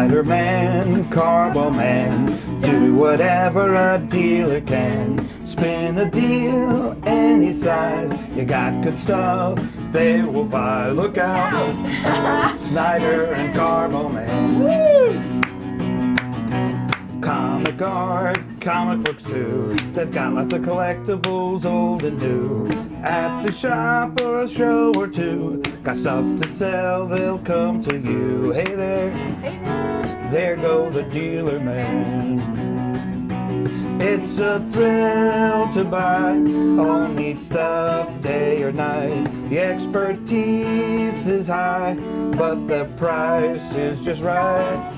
Snyder Man, Carbo Man, do whatever a dealer can. Spin a deal any size, you got good stuff they will buy. Look out, Snyder and Carbo Man. Woo! Comic art, comic books too. They've got lots of collectibles, old and new. At the shop or a show or two, got stuff to sell, they'll come to you. Hey there, there go the dealer man. It's a thrill to buy all neat stuff day or night. The expertise is high, but the price is just right.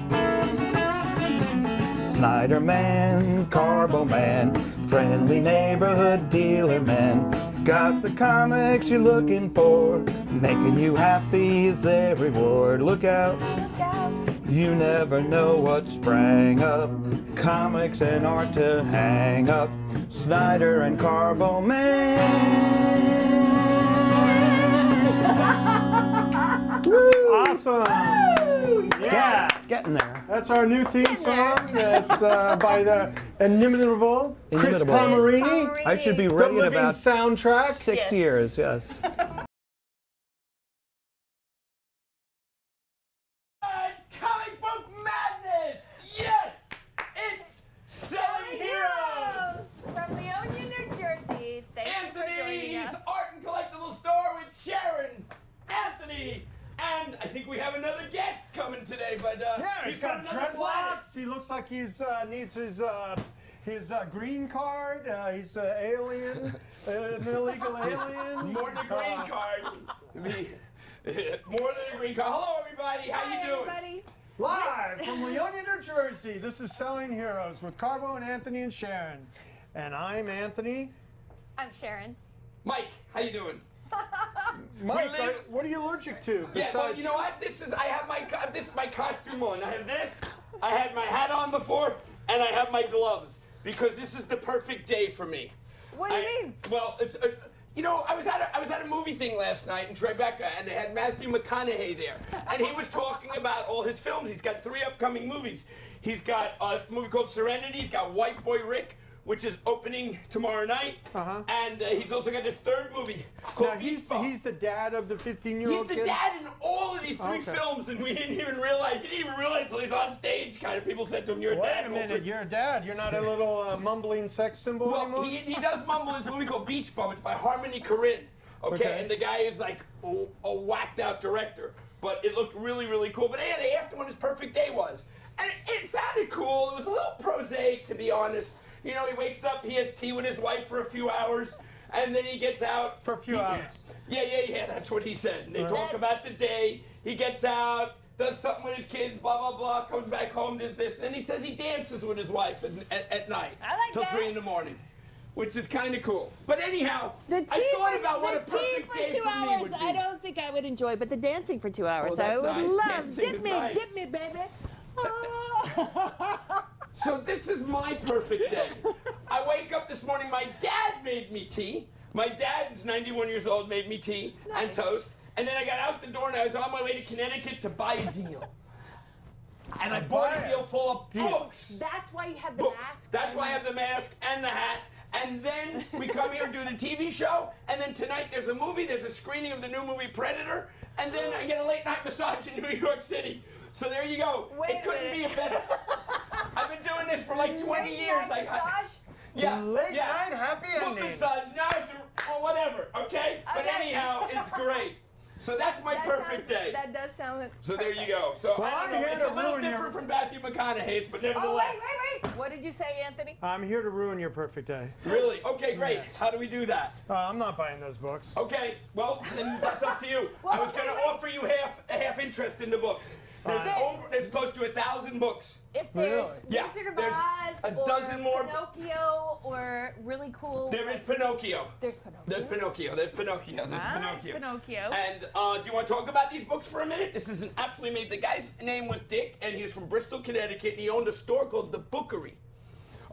Snyder Man, Carbo Man, friendly neighborhood dealer man. Got the comics you're looking for, making you happy is their reward. Look out, you never know what sprang up. Comics and art to hang up. Snyder and Carbo Man. Awesome. Yeah, it's getting there. That's our new theme song. It's by the inimitable Chris Palmerini. I should be ready in about soundtrack. 6 years, yes. It's comic book madness! Yes! It's Selling Heroes! From Leonia, New Jersey. Thank you for joining Anthony's us. Art and Collectible Store with Sharon, Anthony, and I think we have another guest coming today, but Yeah, he's got dreadlocks. He looks like he's needs his green card. He's an alien, an illegal alien. More than a green card. More than a green card. Hello, everybody. How you doing? Everybody. Live from Leonia, New Jersey. This is Selling Heroes with Carbo and Anthony and Sharon. And I'm Anthony. I'm Sharon. Mike, how you doing? Mike, what are you allergic to? Yeah, well, you know what? This is my costume on. I have this. I had my hat on before, and I have my gloves because this is the perfect day for me. What do you mean? Well, it's you know, I was at a movie thing last night in Tribeca, and they had Matthew McConaughey there, and he was talking about all his films. He's got 3 upcoming movies. He's got a movie called Serenity. He's got White Boy Rick, which is opening tomorrow night. And he's also got this 3rd movie called Now, he's the dad of the 15-year-old He's kid? the dad in all of these 3 films, and we didn't even realize. He didn't even realize until he's on stage. Kind of people said to him, "You're a dad." Wait a minute, you're a dad. You're not a little mumbling sex symbol anymore? Well, he does mumble his movie called Beach Bum. It's by Harmony Korine. Okay, and the guy is like a whacked out director, but it looked really, really cool. But yeah, they asked him when his perfect day was, and it sounded cool. It was a little prosaic, to be honest. You know, he wakes up, he has tea with his wife for a few hours, and then he gets out. For a few hours. Yeah, that's what he said. And they talk about the day, he gets out, does something with his kids, blah, blah, blah, comes back home, does this, and he says he dances with his wife at night. I like till that. 3 in the morning, which is kind of cool. But anyhow, The I thought about what a perfect for day 2 for me hours, would be. I don't think I would enjoy, but the dancing for 2 hours, Well, I that's would nice. love. Dancing Dip is me, nice. dip me, baby. So this is my perfect day. I wake up this morning, my dad made me tea. My dad, who's 91 years old, made me tea and toast. And then I got out the door and I was on my way to Connecticut to buy a deal. And I bought a deal full of books. That's why you have the Books. mask. That's why I have the mask and the hat. And then we come here and do the TV show. And then tonight there's a movie. There's a screening of the new movie Predator. And then I get a late night massage in New York City. So there you go. It couldn't be a better. I've been doing this for like 20 years. Massage? Yeah. Late night happy Foot ending. massage. Now it's or whatever. Okay. But anyhow, it's great. So that's my perfect day. That does sound. So there you go. So Well, I I'm don't know. here It's a to little ruin your- different from Matthew McConaughey's, but Oh, nevertheless. wait. What did you say, Anthony? I'm here to ruin your perfect day. Really? Okay, great. Yes. How do we do that? I'm not buying those books. Okay, well, then that's up to you. Well, I was going to offer you half interest in the books. There's close to 1,000 books. If there's Really? Yeah, Wizard of there's Oz a or dozen more. Pinocchio or really cool. There is Pinocchio. There's Pinocchio. There's Pinocchio. There's Pinocchio. There's I like Pinocchio. Pinocchio. And do you want to talk about these books for a minute? This is an absolutely amazing. The guy's name was Dick, and he was from Bristol, Connecticut, and he owned a store called The Bookery.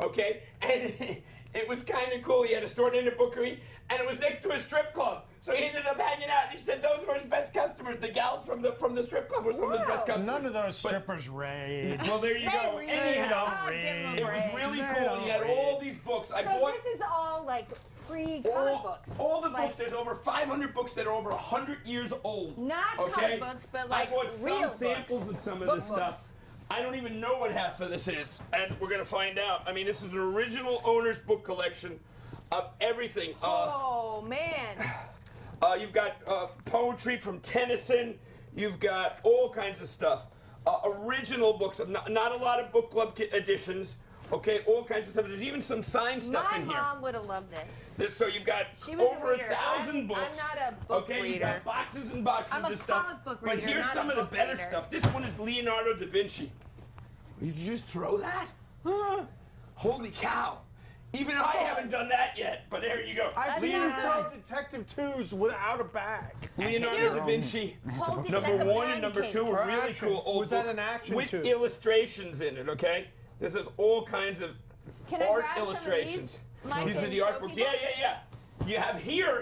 Okay? And it was kind of cool. He had a store named The Bookery, and it was next to a strip club. So he ended up hanging out, and he said those were his best customers, the gals from the from the strip club. We're some of his best customers. None of those strippers raid. Well, there you go. They Anyhow, I'll give them a it was break. really They cool. don't He had read. all these books. I So bought this is all like free comic books. all the Like, books. There's over 500 books that are over 100 years old. Not okay? comic books, but like I bought real some samples books. of some of Book this stuff. books. I don't even know what half of this is, and we're gonna find out. I mean, this is an original owner's book collection of everything. Oh man. You've got poetry from Tennyson. You've got all kinds of stuff. Original books. Not a lot of book club editions. Okay, all kinds of stuff. There's even some signed stuff My in here. mom would have loved this. So you've got She was a over reader. 1,000 books. I'm not a book okay, you've reader. got boxes and boxes I'm a of stuff. comic book But reader, here's not some a of the book better reader. stuff. This one is Leonardo da Vinci. Did you just throw that? Holy cow. Even I haven't done that yet, but there you go. I've seen him Leonardo, throw Detective 2s without a bag. Leonardo da Vinci. Hold it Number like a one and number pancake. two were Or really action. cool old Was that book an action with too? illustrations in it, okay? This is all kinds of Can I art grab illustrations. Some of these, Mike, These are and the show art books. people? Yeah.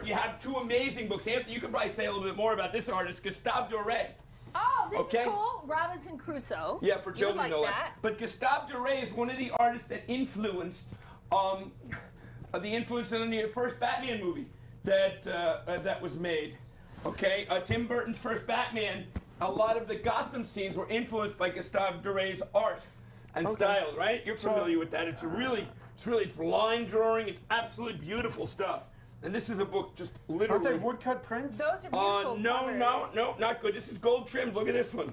You have two amazing books. Anthony, you could probably say a little bit more about this artist, Gustave Doré. Oh, this Okay. is cool. Robinson Crusoe. Yeah, for You would children, like no less. that. But Gustave Doré is one of the artists that influenced the influence on the first Batman movie that was made. Okay, Tim Burton's first Batman. A lot of the Gotham scenes were influenced by Gustave Doré's art and style, right? You're familiar with that. It's line drawing. It's absolutely beautiful stuff. And this is a book just Aren't they literally. woodcut prints? Those are beautiful No, not good. This is gold trimmed. Look at this one.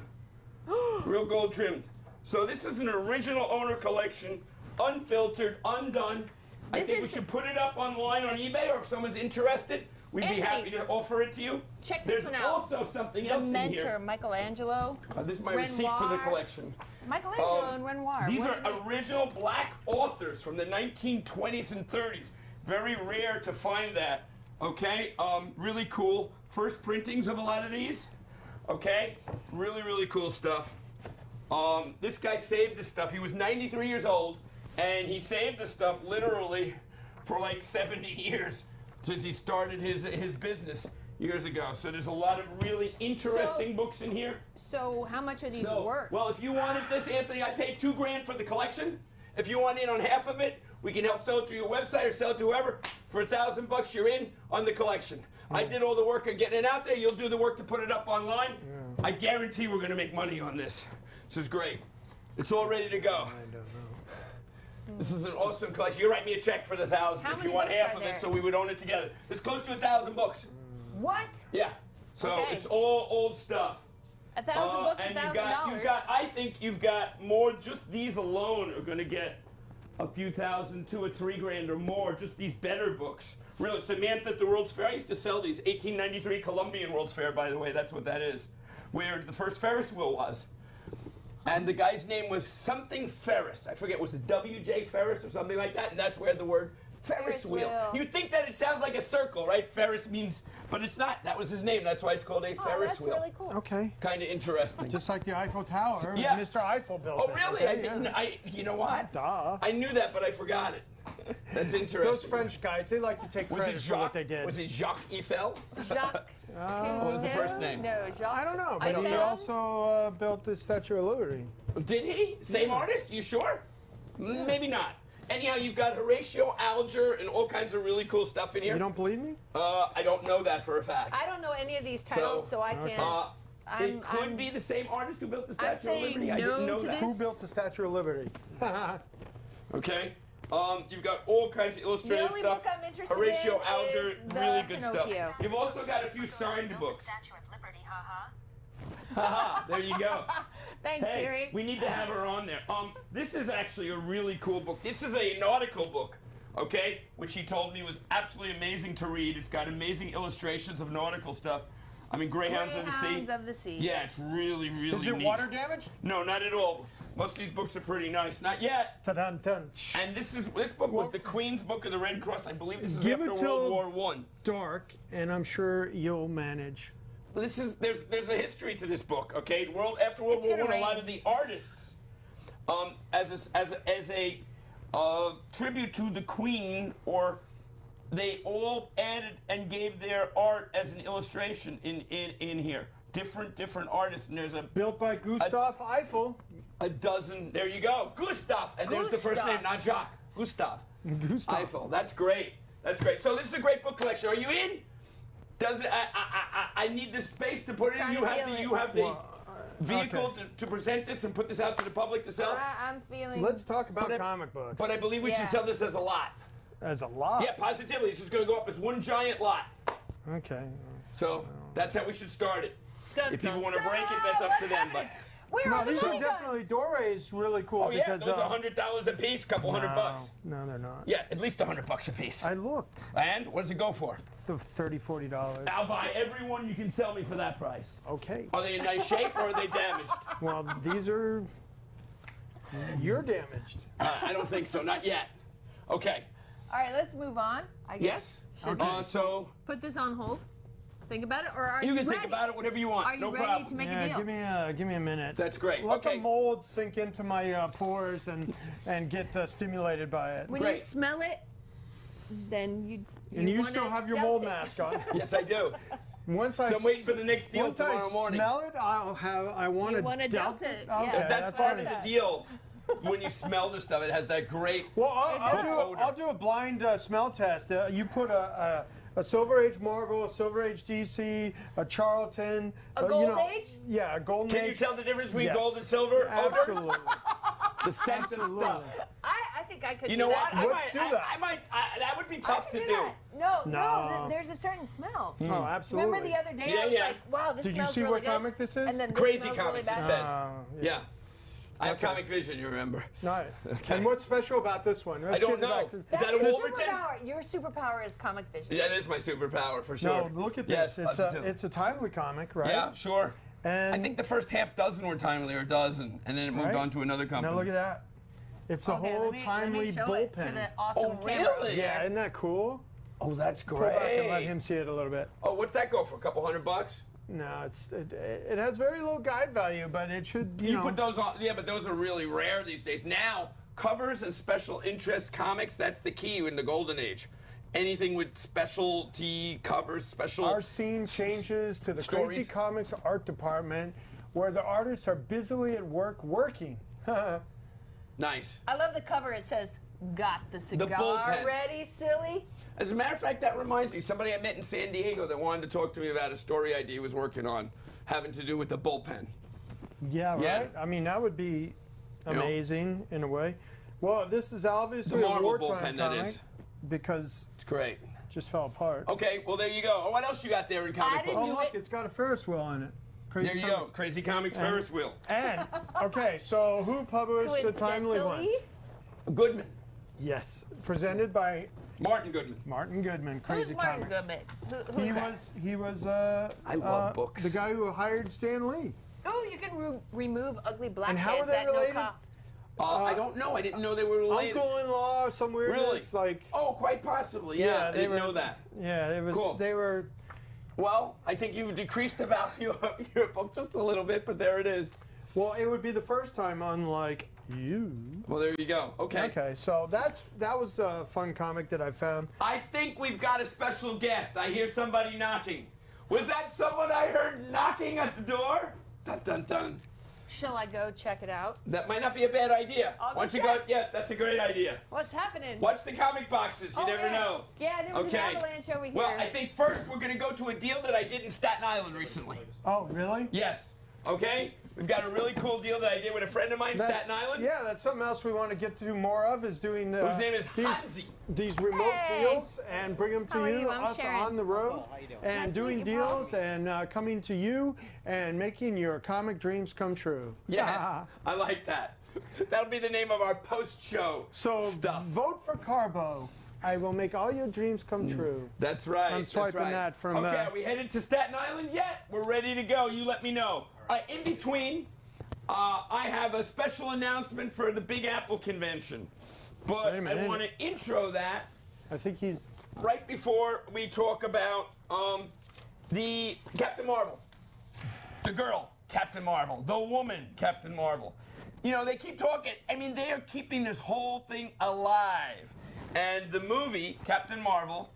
Real gold trimmed. So this is an original owner collection, unfiltered, undone. I This think we is- should put it up online on eBay, or if someone's interested, we'd be Anthony, happy to offer it to you. check this There's one out. also something The else in Mentor, here. Michelangelo. This is my receipt for the Renoir. collection. Michelangelo and Renoir. These What are they? original black authors from the 1920s and 30s. Very rare to find that. Okay, really cool. First printings of a lot of these. Okay, really cool stuff. This guy saved this stuff. He was 93 years old, and he saved this stuff literally for like 70 years since he started his business years ago. So there's a lot of really interesting books in here. So how much are these worth? Well, if you wanted this, Anthony, I paid $2 grand for the collection. If you want in on half of it, we can help sell it through your website or sell it to whoever. For $1,000, you're in on the collection. I did all the work of getting it out there. You'll do the work to put it up online. I guarantee we're going to make money on this. This is great. It's all ready to go. I don't know. This is an awesome collection. You write me a check for the 1,000 How if you many want books half are of there? it, so we would own it together. It's close to 1,000 books. What? Yeah. So Okay. it's all old stuff. 1,000 books, and $1,000. I think you've got more. Just these alone are going to get a few thousand, $2 or $3 grand or more. Just these better books. Really, Samantha at the World's Fair. I used to sell these. 1893 Columbian World's Fair, by the way. That's what that is, where the first Ferris wheel was. And the guy's name was something Ferris. I forget, was it W.J. Ferris or something like that? And that's where the word Ferris Ferris wheel. wheel. You think that it sounds like a circle, right? Ferris means, but it's not. That was his name. That's why it's called a Oh, Ferris that's wheel. really cool. Okay. Kind of interesting. Just like the Eiffel Tower. Yeah. Mr. Eiffel built Oh, it. really? Okay, I didn't. yeah. You know what? Duh. I knew that, but I forgot it. That's interesting. Those French guys, they like to take Was credit it for what Jacques? they did. Was it Jacques Eiffel? Jacques. What was the first name? No, Jacques. I don't know, I but he found- also built the Statue of Liberty. Did he? Same artist? You sure? Maybe not. Anyhow, you've got Horatio Alger and all kinds of really cool stuff in here. You don't believe me? I don't know that for a fact. I don't know any of these titles, so I can't. It could be the same artist who built the Statue of saying Liberty. I no didn't know to that. this. Who built the Statue of Liberty? Okay. You've got all kinds of illustrated The only stuff. book I'm interested Horatio in Alger, is the really good Pinocchio. stuff. You've also got a few signed books. Statue of Liberty, haha. Haha, there you go. Thanks, Hey, Siri. we need to have her on there. This is actually a really cool book. This is a nautical book, okay, which he told me was absolutely amazing to read. It's got amazing illustrations of nautical stuff. I mean, Greyhounds of the Sea. Greyhounds of the Sea. Yeah, it's really, really Is it neat. water damage? No, not at all. Most of these books are pretty nice. Not yet. Ta-dun-dun. And this book was the Queen's Book of the Red Cross. I believe this is Give after it World till- War One. Dark, and I'm sure you'll manage. There's a history to this book, okay? After World It's War gonna One, a lot rain. of the artists, as a tribute to the Queen, or they all added and gave their art as an illustration in here. different artists, and there's Built by Gustav Eiffel. a dozen. There you go, Gustav, and there's the first name, not Jacques. Gustav. Gustav. Eiffel. That's great. That's great. So this is a great book collection. Are you in? Does it? I need the space to put it in. You have the vehicle to present this and put this out to the public to sell. I'm feeling. Let's talk about comic books. But I believe we should sell this as a lot. As a lot? Yeah, positively. This is going to go up as one giant lot. Okay. So that's how we should start it. Dun, If people dun, want to break it, dun. that's up to them. But Where No, are the these are mini definitely guns? Doorway's really cool. oh yeah, because, those are $100 a piece, couple $100. No, they're not. Yeah, at least $100 a piece. I looked. And what does it go for? $30, $40. I'll buy every one you can sell me for that price. Okay. Are they in nice shape or are they damaged? Well, these are. You're damaged. I don't think so, not yet. Okay. All right, let's move on. I guess. Yes. So Put this on hold. Think about it, or are you you can ready? think about it whatever you want. Are you no ready problem. to make a Yeah, deal? give me a minute. That's great. Let Okay. the mold sink into my pores and get stimulated by it. When you Great. smell it, then you. And you wanna still have your doubt mold it. mask on. Yes, I do. Once So I'm waiting for the next deal once I tomorrow morning. smell it, I want You to wanna doubt it, yeah. Okay, That's part of fine. the deal. When you smell the stuff, it has that great. Well, odor. I'll do a blind smell test. You put a Silver Age Marvel, a Silver Age DC, a Charlton. A Gold Age? Yeah, a Golden Can Age. you tell the difference between Yes. gold and silver? odor? Absolutely. The scent of stuff. I think I could You do know that. what? Let's do that. That would be I tough can to do do. that. No, No. there's a certain smell. Oh, absolutely. Remember the other day Yeah, I was yeah. like, wow, this Did you smells see really what good. comic this is? And then this Crazy smells Comics, really it bad. said. Yeah. I have comic vision, you remember. Right. And what's special about this one? Let's I don't get back know. to- Is That's that a your Wolverton? superpower. Your superpower is comic vision. That is my superpower for sure. No, look at Yes, this. positive. It's a timely comic, right? Yeah, sure. And I think the first half dozen were timely, or a dozen, and then it moved Right. on to another company. now look at that. It's a Okay, whole let me timely show it to bullpen. the awesome Oh, camera. really? Yeah, isn't that cool? Oh, that's Pull back and let great. him see it a little bit. Oh, what's that go for? A couple $100? No, it has very low guide value, but it should You know. put those on, yeah, but those are really rare these days. Now, covers and special interest comics, that's the key in the golden age. Anything with specialty covers, special. Our scene changes to the stories. Crazy Comics art department, where the artists are busily at work working. Nice. I love the cover. It says, "Got the cigar bullpen. ready, silly." As a matter of fact, that reminds me, somebody I met in San Diego that wanted to talk to me about a story idea he was working on, having to do with the bullpen. Yeah, right? Yeah. I mean, that would be You know? amazing in a way. Well, this is obviously The a Marvel wartime bullpen, that comic is. because It's great. it just fell apart. Okay, well, there you go. Oh, what else you got there in comic didn't books? Oh, do look, it. it's got a Ferris wheel on it. Crazy There you go. Comics. Crazy Comics Ferris wheel. And, okay, so who published the timely Coincidentally, ones? Goodman. Yes, presented by Martin Goodman. Martin Goodman, Who's Crazy Martin Comics. Goodman? Who's that? He was I love books. the guy who hired Stan Lee. Oh, you can remove ugly how are blackheads they at no related? cost. I don't know. I didn't know they were related. Uncle-in-law, some weirdness, Really? like Oh, quite possibly. Yeah, I they didn't were- know that. Yeah, it was. Cool. They were. Well, I think you've decreased the value of your book just a little bit, but there it is. Well, it would be the first time, unlike you. Well, there you go. Okay. Okay, so that was a fun comic that I found. I think we've got a special guest. I hear somebody knocking. Was that someone I heard knocking at the door? Dun dun dun. Shall I go check it out? That might not be a bad idea. I'll go Once you check. go, yes, that's a great idea. What's happening? Watch the comic boxes. You Oh, never yeah. know. Yeah, there was an avalanche over here. Well, I think first we're going to go to a deal that I did in Staten Island recently. Oh, really? Yes. Okay? We've got a really cool deal that I did with a friend of mine in Staten Island. Yeah, that's something else we want to get to do more of is doing Whose name is these, Hansi. these remote Hey. deals and bring them to How are you, you? I'm us Sharon. on the road, and Nice to doing meet you, Paul. deals and coming to you and making your comic dreams come true. Yes. I like that. That'll be the name of our post-show So stuff. vote for Carbo. I will make all your dreams come true. That's right. I'm that's swiping right. that from, Okay, are we headed to Staten Island yet? We're ready to go. You let me know. In between, I have a special announcement for the Big Apple convention. But Wait a I minute. want to intro that I think he's. right before we talk about the Captain Marvel. The girl, Captain Marvel. The woman, Captain Marvel. You know, they keep talking. I mean, they are keeping this whole thing alive. And the movie, Captain Marvel,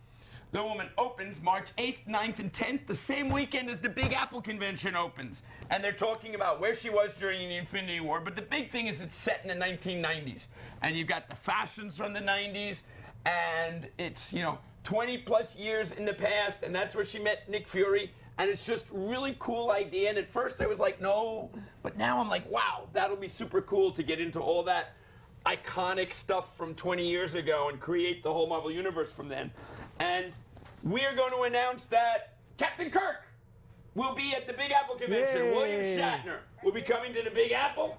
The woman opens March 8th, 9th, and 10th, the same weekend as the Big Apple convention opens. And they're talking about where she was during the Infinity War, but the big thing is it's set in the 1990s. And you've got the fashions from the 90s, and it's, 20 plus years in the past, and that's where she met Nick Fury. And it's just really cool idea. And at first I was like, no, but now I'm like, wow, that'll be super cool to get into all that iconic stuff from 20 years ago and create the whole Marvel Universe from then. And we are going to announce that Captain Kirk will be at the Big Apple convention. Yay. William Shatner will be coming to the Big Apple.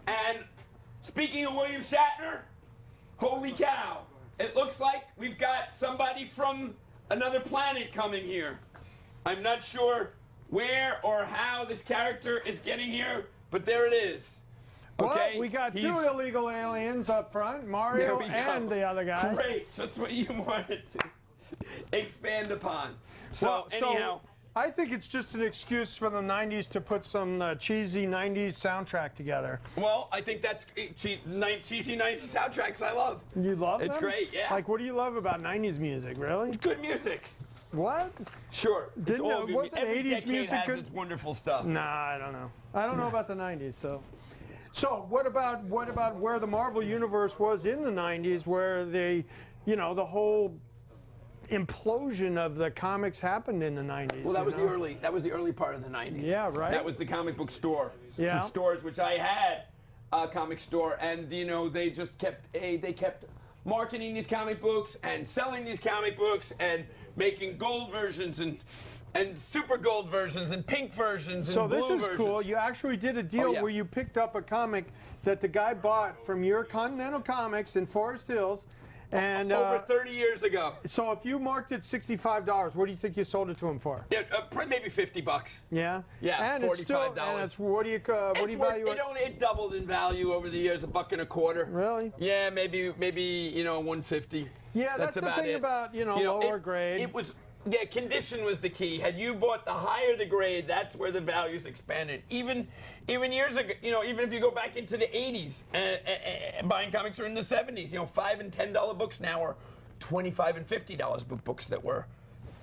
And speaking of William Shatner, holy cow, it looks like we've got somebody from another planet coming here. I'm not sure where or how this character is getting here, but there it is. Okay, well, we got two illegal aliens up front, Mario and the other guy. Great, just what you wanted to expand upon. So, Well, anyhow. I think it's just an excuse for the 90s to put some cheesy 90s soundtrack together. Well, I think that's cheesy 90s soundtracks I love. You love them? It's great, yeah. Like, what do you love about 90s music, really? Good music. What? Sure. It's all good. Wasn't Every 80s decade music has good? its wonderful stuff. Nah, I don't know. I don't know about the 90s, so. So what about where the Marvel Universe was in the 90s, where they, the whole implosion of the comics happened in the 90s? Well, that was the early part of the 90s. Yeah, right. That was the comic book store. Yeah. The stores, which I had a comic store, and they just kept marketing these comic books and selling these comic books and making gold versions and super gold versions and pink versions and blue versions. So this is cool. You actually did a deal where you picked up a comic that the guy bought from your Continental Comics in Forest Hills. And over 30 years ago. So if you marked it $65, what do you think you sold it to him for? Yeah, maybe $50. Yeah. Yeah, and $45. It's still, and it's, what do you value it? It doubled in value over the years, $1.25. Really? Yeah, maybe $1.50. Yeah, that's the thing about lower grade. It was. Yeah, condition was the key. Had you bought the higher the grade, that's where the values expanded. Even years ago, even if you go back into the 80s, buying comics were in the 70s. $5 and $10 books now are $25 and $50, but books that were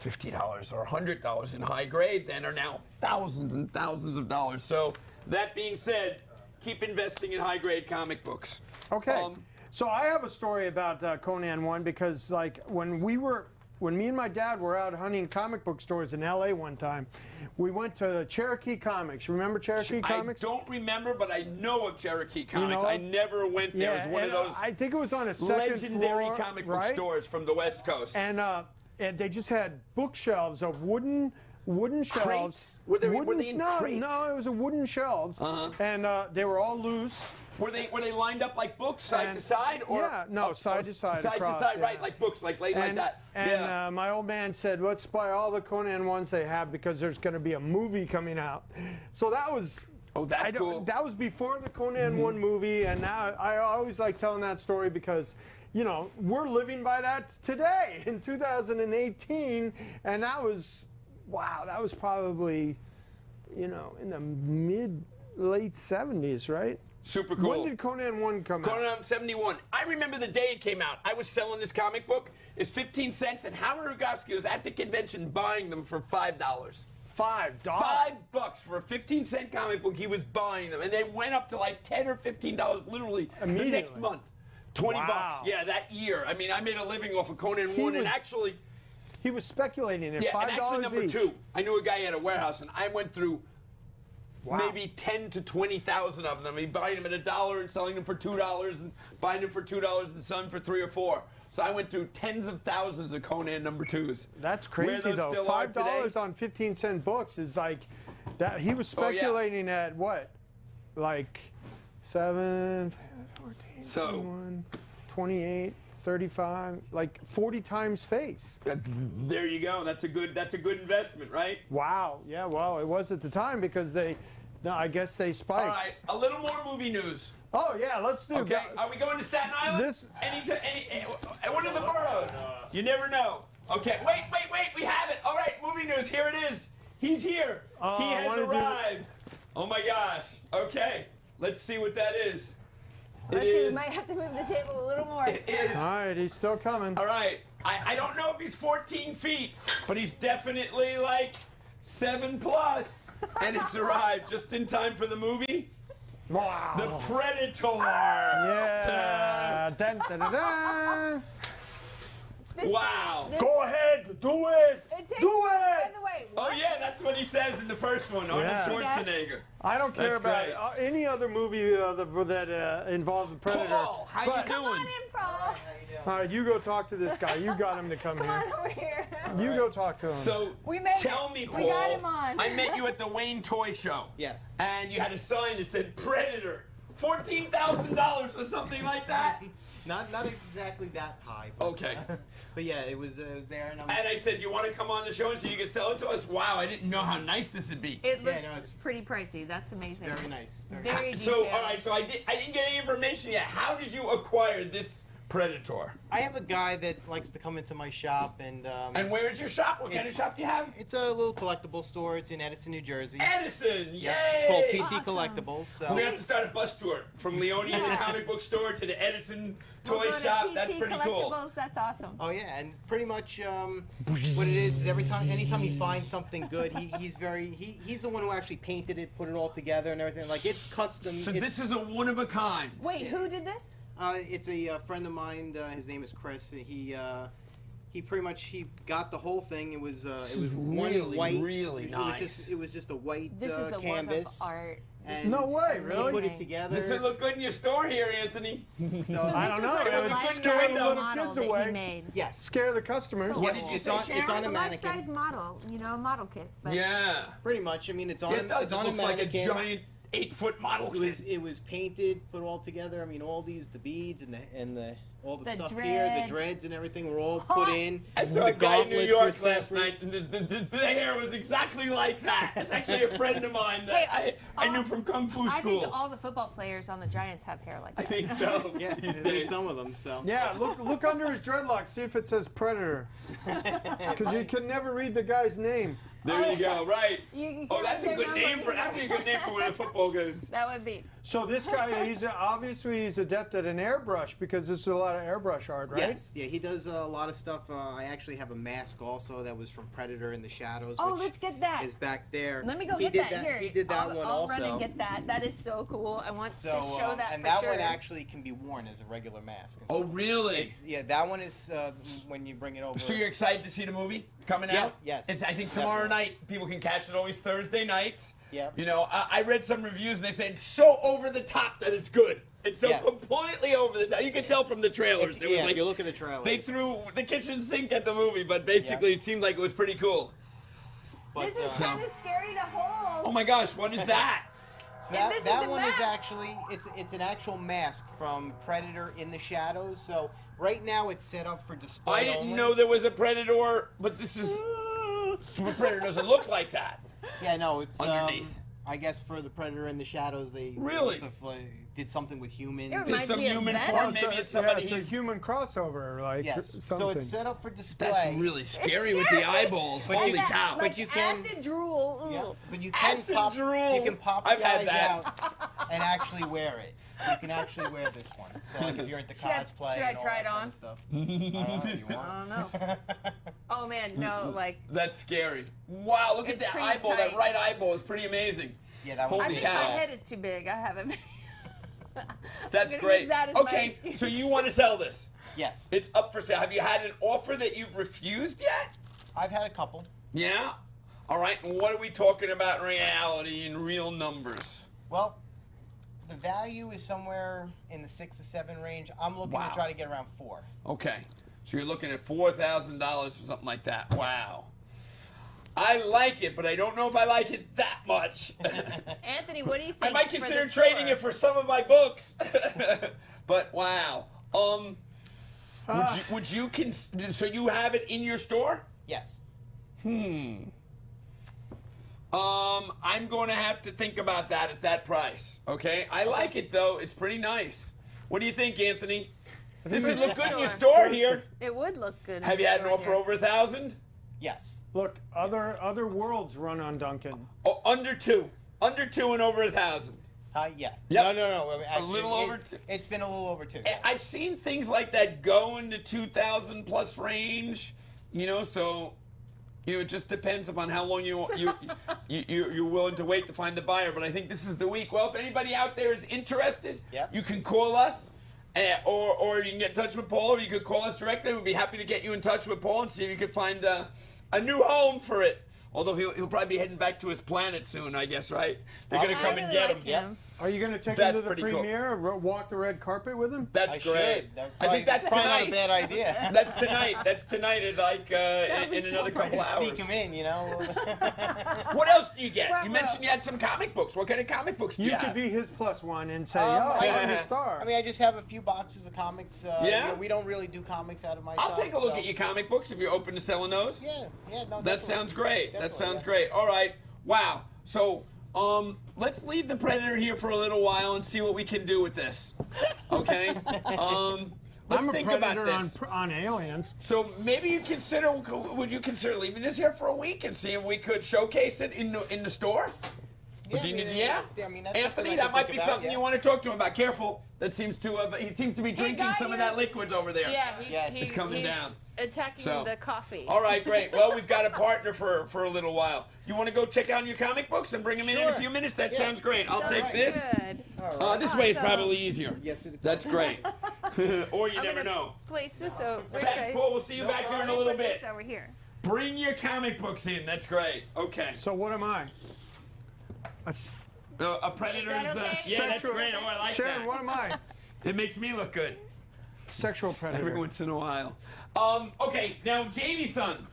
$50 or $100 in high grade then are now thousands and thousands of dollars. So that being said, keep investing in high grade comic books. Okay. So I have a story about Conan 1 because when me and my dad were out hunting comic book stores in L.A. one time, we went to Cherokee Comics. Remember Cherokee Comics? I don't remember, but I know of Cherokee Comics. I never went there. It was one of those I think it was on a second legendary floor, comic book stores from the West Coast. And they just had bookshelves of wooden shelves. Crates? Were they in crates? No, it was a wooden shelves. And they were all loose. Were they lined up like books, side to side, or side to side, side across, to side, right? Like books, like that. And my old man said, "Let's buy all the Conan ones they have because there's going to be a movie coming out." So that was. Oh, that's cool. That was before the Conan 1 movie, and now I always like telling that story because, we're living by that today in 2018, and that was probably, in the late 70s, right? Super cool. When did Conan 1 come out? Conan 71. I remember the day it came out. I was selling this comic book. It's 15 cents, and Howard Rogowski was at the convention buying them for $5. $5? $5 for a 15-cent comic book. He was buying them, and they went up to like $10 or $15 literally the next month. $20. Yeah, that year. I mean, I made a living off of Conan 1, and actually... He was speculating at $5 and actually number each. 2, I knew a guy at a warehouse, and I went through maybe 10 to 20,000 of them. He'd buy them at $1 and selling them for $2 and buying them for $2 and selling them for $3 or $4. So I went through tens of thousands of Conan number 2s. That's crazy though. $5 on 15-cent books is like that. He was speculating at what? Like 7, 14, 21, 28, 35, like 40 times face. There you go. That's a good investment, right? Wow. Yeah. Well, it was at the time because I guess they spiked. All right. A little more movie news. Oh yeah, let's do. Okay. Are we going to Staten Island? One of the boroughs. You never know. Okay. Wait. We have it. All right. Movie news. Here it is. He's here. He has arrived. Oh my gosh. Okay. Let's see what that is. Let's see, we might have to move the table a little more. It is. All right, he's still coming. All right. I don't know if he's 14 feet, but he's definitely like 7+. And it's arrived just in time for the movie. Wow. The Predator. Yeah. Dun, dun, dun, dun. Wow. Go ahead. Do it. Do By it. the way, Oh what? yeah, that's what he says in the first one, Arnold Yeah. Schwarzenegger. I don't care That's about great. any other movie that involves the Predator. Paul, how you But- Come on doing? in, Paul. All right, you go talk to this guy. You got him to come Come here. on over here. You go talk to him. So We made tell it. me, We Paul. got him on. I met you at the Wayne Toy Show. Yes. And you had a sign that said Predator. $14,000 or something like that. Not exactly that high. But, Okay. but yeah, it was there, and I'm. And I said, you want to come on the show so you can sell it to us? Wow, I didn't know how nice this would be. It Yeah, looks no, it's pretty pricey. That's amazing. very nice. Very So, detailed. all right, so I didn't get any information yet. How did you acquire this Predator? I have a guy that likes to come into my shop, and Where's your shop? What kind of It's- shop do you have? it's a little collectible store. It's in Edison, New Jersey. Edison, yay! Yeah, it's called PT Awesome. Collectibles. So We have to start a bus tour from Leonia, the Yeah. comic book store, to the Edison We'll toy go to shop. PT That's pretty cool. Collectibles. That's awesome. Oh yeah, and pretty much what it is anytime he finds something good, he's the one who actually painted it, put it all together, and everything. Like it's custom. So it's, this is a one of a kind. Wait, who did this? It's a friend of mine. His name is Chris. He pretty much got the whole thing. It was one Really, white. really nice. It was just a white This is a canvas. work of art. And No way, He really? put it together. Does it look good in your store here, Anthony? So, I don't know. It would life-size scare the little model kids that he away. made. yes. Scare the customers. So What did you It's say, on. It's Sharon? on a a mannequin. life-size model, model kit. But Yeah. Pretty much. I mean, it's on. It does. It's It on looks a like a mannequin. giant 8-foot model. It was painted, put all together. I mean, all the beads and the all the The stuff here, the dreads. dreads and everything were all put in. I saw The a guy in New gauntlets were York last separate. night, and the hair was exactly like that. It's actually a friend of mine that Hey, I knew from Kung Fu I school. think all the football players on the Giants have hair like I that. think so. Yeah, these at days. least some of them. So. Yeah, look under his dreadlocks. See if it says Predator. Because you can never read the guy's name. There you go. Right. You Oh, can't that's a read good their name number for. That'd be a good name for one of the football games. That would be. So this guy, obviously he's adept at an airbrush because there's a lot of airbrush art, right? Yes, yeah, he does a lot of stuff. I actually have a mask also that was from Predator in the Shadows, Oh, which let's get that. is back there. Let me go he get did that. Here, He did that I'll, one I'll also. run and get that. That is so cool. I want So, to show that and for that sure. one actually can be worn as a regular mask. And Oh, so really? yeah, that one is when you bring it over. So you're excited to see the movie coming Yeah, out? yes, It's, I think tomorrow definitely. night people can catch it. Always Thursday nights. Yep. You know, I read some reviews and they said it's so over the top that it's good. It's so Yes. completely over the top. You can tell from the trailers. It was Yeah, like if you look at the trailer. they threw the kitchen sink at the movie, but basically Yeah. it seemed like it was pretty cool. But, This is So- kind of scary to hold. Oh my gosh, what is that? so that, this is that the one mask. is actually it's an actual mask from Predator in the Shadows. So right now it's set up for display I didn't only. know there was a Predator, but this is. Predator doesn't look like that. Yeah, no, it's Underneath. I guess for the Predator in the Shadows, they Really? must have, did something with humans. It Is reminds some me of human Venom. form? Maybe it's somebody it's a who's. human crossover, like Yes. something. So it's set up for display. That's really scary with the eyeballs. But Holy you- cow. but you can- acid drool. Yeah, Ugh. but you can Acid pop. drool. You can pop I've the had eyes that. out and actually wear it. You can actually wear this one. So like if you're into Should I- cosplay should I and all try that it kind on? of stuff. I don't know if you want. I don't know. Oh man, no, like That's scary. Wow, look at It's that pretty eyeball. That tight. right eyeball is pretty amazing. Yeah, that Holy one. I think cow. my head is too big. I haven't. That's gonna great. use that as my Okay, excuse. so you want to sell this? Yes, It's up for sale. Have you had an offer that you've refused yet? I've had a couple. Yeah? All right, and what are we talking about in reality in real numbers? Well, the value is somewhere in the 6 to 7 range. I'm looking Wow. to try to get around 4. Okay, so you're looking at $4,000 for something like that. Wow. I like it, but I don't know if I like it that much. Anthony, what do you think? I might for the consider trading store? it for some of my books. But wow. Would you so you have it in your store? Yes. I'm going to have to think about that at that price. Okay? I like it though. It's pretty nice. What do you think, Anthony? This would look good in your store here. It would look good. in Have the you had an store offer here. over 1,000? Yes. Look, other worlds run on Duncan. Oh, under 2 and over 1,000. Yes. Yep. No. Actually, little over two. It's been a little over 2. I've seen things like that go in the 2,000 plus range, so it just depends upon how long you're willing to wait to find the buyer. But I think this is the week. Well, if anybody out there is interested, you can call us, or you can get in touch with Paul, or you could call us directly. We'd be happy to get you in touch with Paul and see if you could find a new home for it. Although he'll probably be heading back to his planet soon, I guess, right? They're going to come and get him. Yeah. Are you going to take That's him to the pretty cool. premiere or walk the red carpet with him? That's great. I think that's probably not a tonight. bad idea. That's tonight. That's tonight at in another couple hours. Sneak him in, What else do you get? You mentioned you had some comic books. What kind of comic books do you You have? could be his +1 and say, I- I'm the star. I mean, I just have a few boxes of comics. Yeah? We don't really do comics out of my I'll shop. take a look so- at your comic books if you're open to selling those. Yeah, no, That definitely. sounds great. That Definitely, sounds yeah. great. All right. Wow. So, let's leave the Predator here for a little while and see what we can do with this. Okay? Let's I'm a think predator about this. on aliens. So maybe would you consider leaving this here for a week and see if we could showcase it in the store? Yeah, Do you need- I mean, that's something Anthony, I that could might think be about, something yeah. you want to talk to him about. Careful. That seems to have, he seems to be drinking guy, some of you're- that liquids over there. Yeah, Yes. It's coming he's down. attacking So. the coffee. All right, great. Well, we've got a partner for a little while. You want to go check out your comic books and bring them in a Sure. few minutes? That Yeah. sounds great. I'll Sounds take this. Good. This way is Awesome. probably easier. Yes, it is. That's great. Or you I'm never gonna know. place this over. Thanks, Paul. We'll see you back here in a little Put bit. this over here. Bring your comic books in. That's great. Okay. So what am I? A A Predator's. Is that okay? Yeah, that's Sexual- great. Oh, I like Sharon, that. what am I? It makes me look good Sexual predator. every once in a while. Okay, now Jamie's son.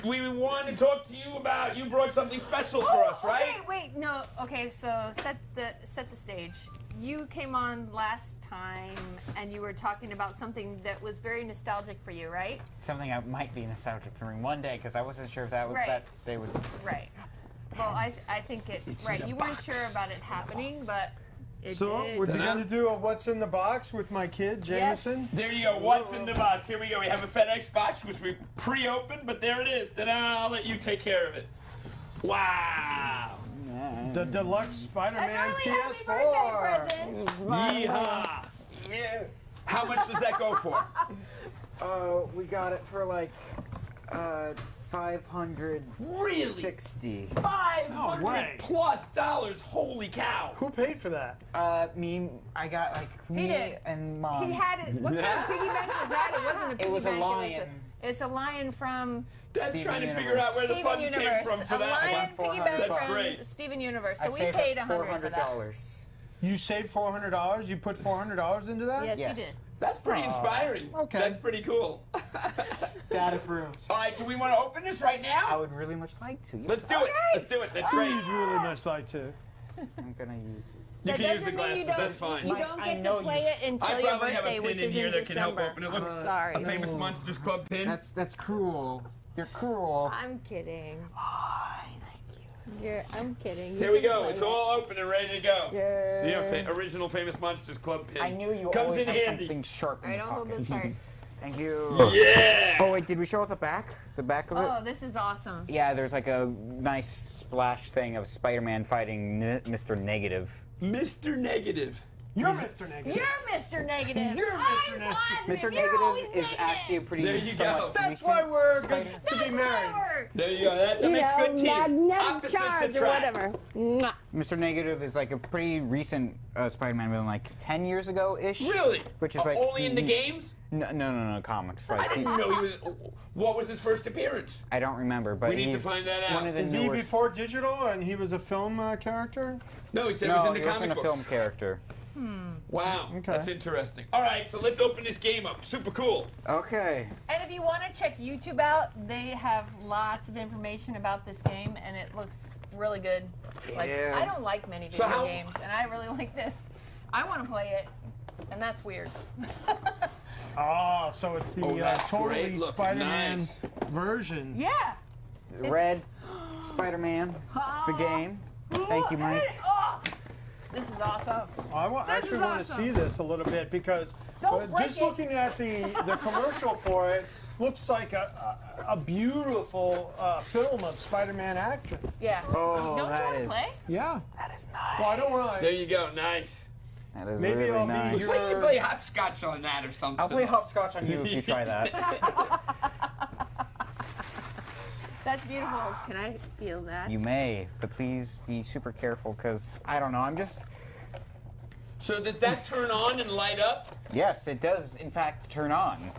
We want to talk to you about. You brought something special for us, right? Okay, wait, no. Okay, so set the stage. You came on last time and you were talking about something that was very nostalgic for you, right? Something I might be nostalgic for one day because I wasn't sure if that was Right. that they would. Right. Well, I think it. Right. You weren't sure about it happening, but it So did. we're Ta-da. going to do a what's in the box with my kid, Jameson? Yes. There you go. What's in the box? Here we go. We have a FedEx box, which we pre-opened, but there it is. Ta-da! I'll let you take care of it. Wow. The deluxe An Spider-Man early happy PS4. birthday present. Yeehaw. Yeah. How much does that go for? We got it for like 560. Really? No $500 way. plus dollars. Holy cow. Who paid for that? I got like me did. and mom. He had it. What kind of piggyback was that? It wasn't a piggyback. It was a lion. It's a lion from That's Steven trying to Universe. figure out where the Steven funds Universe. came from for A that lion one. piggyback That's from great. Steven Universe. I So we saved paid $100 for that. $400. You saved $400? You put $400 into that? Yes, Yes. you did. That's pretty inspiring. Okay. That's pretty cool. That approves. All right, do we want to open this right I now? would really much like to. Let's do it. Let's do it. That's great. You'd really much like to. I'm gonna use. You That can use the doesn't mean glasses. you don't- That's fine. You Mike, don't I get know to play it until I your probably have a birthday, pin which in is here in that can help December. open it. Look, I'm sorry. a famous Monsters Club pin. That's cruel. You're cruel. I'm kidding. I'm kidding. You There we can go. play It's it. all open and ready to go. Yeah. See, a original Famous Monsters Club pin. I knew you Comes always in have handy. something sharp in All right, your don't hold pocket. this hard. Thank you. Yeah. Oh wait, did we show the back? The back of it? Oh, this is awesome. Yeah, there's like a nice splash thing of Spider-Man fighting Mr. Negative. Mr. Negative. You're Mr. Negative. You're Mr. Negative. You're Mr. I'm Negative. positive. Mr. You're always Negative is actually a pretty There you somewhat go. That's recent why we're Spider- good to be married. There you go. That makes good team. magnetic Opposites charge or attract. whatever. Mwah. Mr. Negative is like a pretty recent Spider-Man villain, like 10 years ago-ish. Really? Which is like only in the games? No, comics. I Like didn't know he was. What was his first appearance? I don't remember, but We need to he's find that out. one of the Is he newer. before digital and he was a film character? No, he said no, he was in the he wasn't comic a books. film character. Wow, Okay. that's interesting. All right, so let's open this game up. Super cool. Okay. And if you want to check YouTube out, they have lots of information about this game, and it looks really good. Like Yeah. I don't like many So video how- games, and I really like this. I want to play it, and that's weird. Oh, so it's the that's totally great looking. Spider-Man Nice. version. Yeah. Red Spider-Man, the game. Thank you, Mike. Oh, this is awesome. I actually want to awesome. see this a little bit because Don't break just it. looking at the commercial for it, looks like a beautiful film of Spider-Man action. Yeah. Oh, Don't you that want to is- play? Yeah. That is nice. Well, I don't want There to. you go. Nice. That is Maybe really I'll be nice. your- Why don't you play hopscotch on that or something? I'll play hopscotch on you if you try that. That's beautiful. Can I feel that? You may, but please be super careful because I don't know. I'm just. So does that turn on and light up? Yes, it does in fact turn on.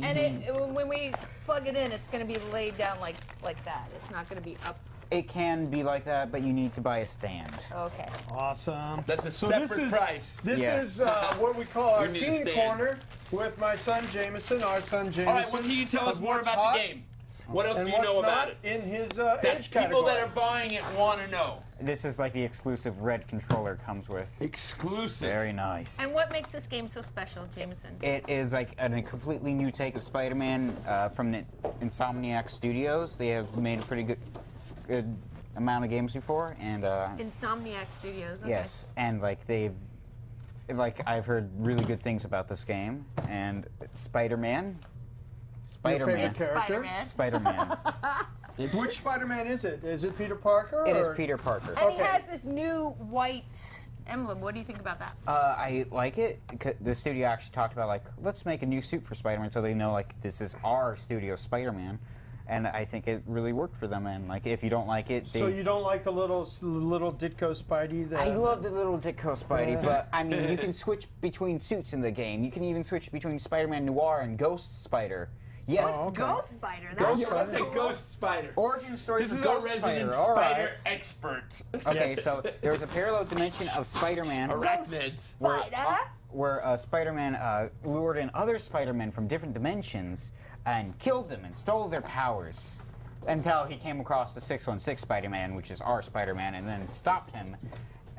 And when we plug it in, it's going to be laid down like that. It's not going to be up. It can be like that, but you need to buy a stand. Okay. Awesome. That's a So separate price. This Yes. is what we call our We need a teen stand. corner with my son Jameson, our son Jameson. All right, what can you tell us of more what's about hot the game? What else and do you what's know about not it? in his That age people category. that are buying it want to know. This is like the exclusive red controller comes with. Exclusive. Very nice. And what makes this game so special, Jameson? It is like a completely new take of Spider-Man from the Insomniac Studios. They have made a pretty good amount of games before, and Insomniac Studios. Okay. yes, and I've heard really good things about this game. And it's Spider-Man. Your favorite character? Spider-Man. Spider-Man. Which Spider-Man is it? Is it Peter Parker? It is or- Peter Parker. And he Okay. has this new white emblem. What do you think about that? I like it. The studio actually talked about like, let's make a new suit for Spider-Man, so they know like this is our studio Spider-Man, and I think it really worked for them. And like, if you don't like it, they. So you don't like the little Ditko Spidey? I love the little Ditko Spidey, but I mean, you can switch between suits in the game. You can even switch between Spider-Man Noir and Ghost Spider. Yes. Oh, okay. Ghost Spider. Ghost That's Let's Spider. say Ghost Spider. Origin story This for is our Ghost resident Spider. All spider right. expert. Okay, Yes. so there's a parallel dimension of Spider-Man Arachnids. where, Spider. where Spider-Man lured in other Spider-Men from different dimensions and killed them and stole their powers until he came across the 616 Spider-Man, which is our Spider-Man, and then stopped him.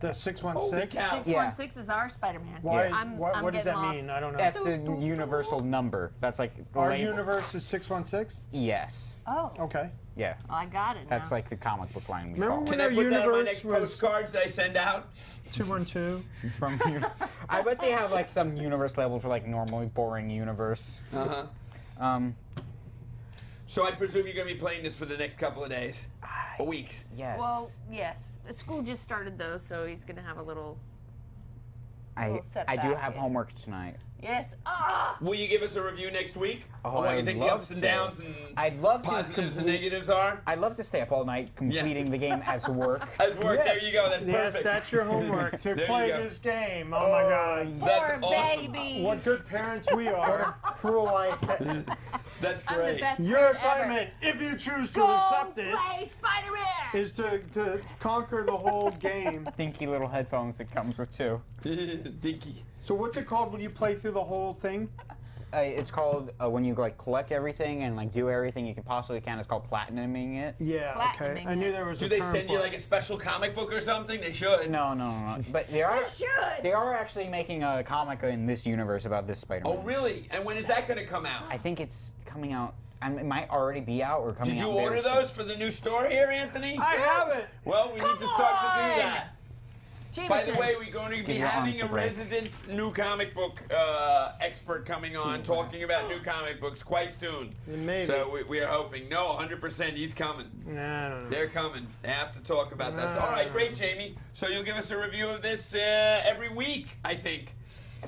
The Holy 616? cow. 616 is our Spider-Man. Why? Yeah. I'm What does that getting mean? lost. I don't know. That's the universal number. That's like Our label- universe is 616? Yes. Oh, Okay. Yeah. I got it That's now. like the comic book line we Remember call when it. Can I our put that on my universe next was postcards that I send out? 212? From I bet they have like some universe level for like normally boring universe. Uh-huh. So I presume you're going to be playing this for the next couple of days or weeks. Yes. Well, yes. The school just started though, so he's gonna have a little. I little do setback, have yeah. homework tonight. Yes. Ah. Will you give us a review next week? Oh, on what you I'd think the love ups and to. downs and I'd love to positives and complete- negatives are? I'd love to stay up all night completing the game as work. As work, there you go. That's Yes, perfect. that's your homework, to There you play go. this game. Oh my God. That's Poor awesome. baby. What good parents we are. Cruel life. That's I'm the great. best Your parent assignment, if you choose to Ever. Go accept it, play Spider-Man. is to conquer the whole game. Dinky little headphones it comes with too. Dinky. So what's it called when you play through the whole thing? It's called when you like collect everything and like do everything you can possibly can. It's called platinuming it. Yeah, okay. Platinuming I knew it. there was Do a they term send you for like it. a special comic book or something? They should. No. But they are. should. They are actually making a comic in this universe about this Spider-Man. Oh, really? And when is that going to come out? I think it's coming out. It might already be out or coming Did out. you very order soon. those for the new store here, Anthony? I haven't. Well, we need to start to do on! that. Jameson. By the way, we're going to be Give your arms having a a break. resident new comic book expert coming on, talking about new comic books quite soon. Maybe. So we are hoping. No, 100%, he's coming. Nah, I don't know. They're coming. They have to talk about that. So, all right, great, Jamie. So you'll give us a review of this every week, I think.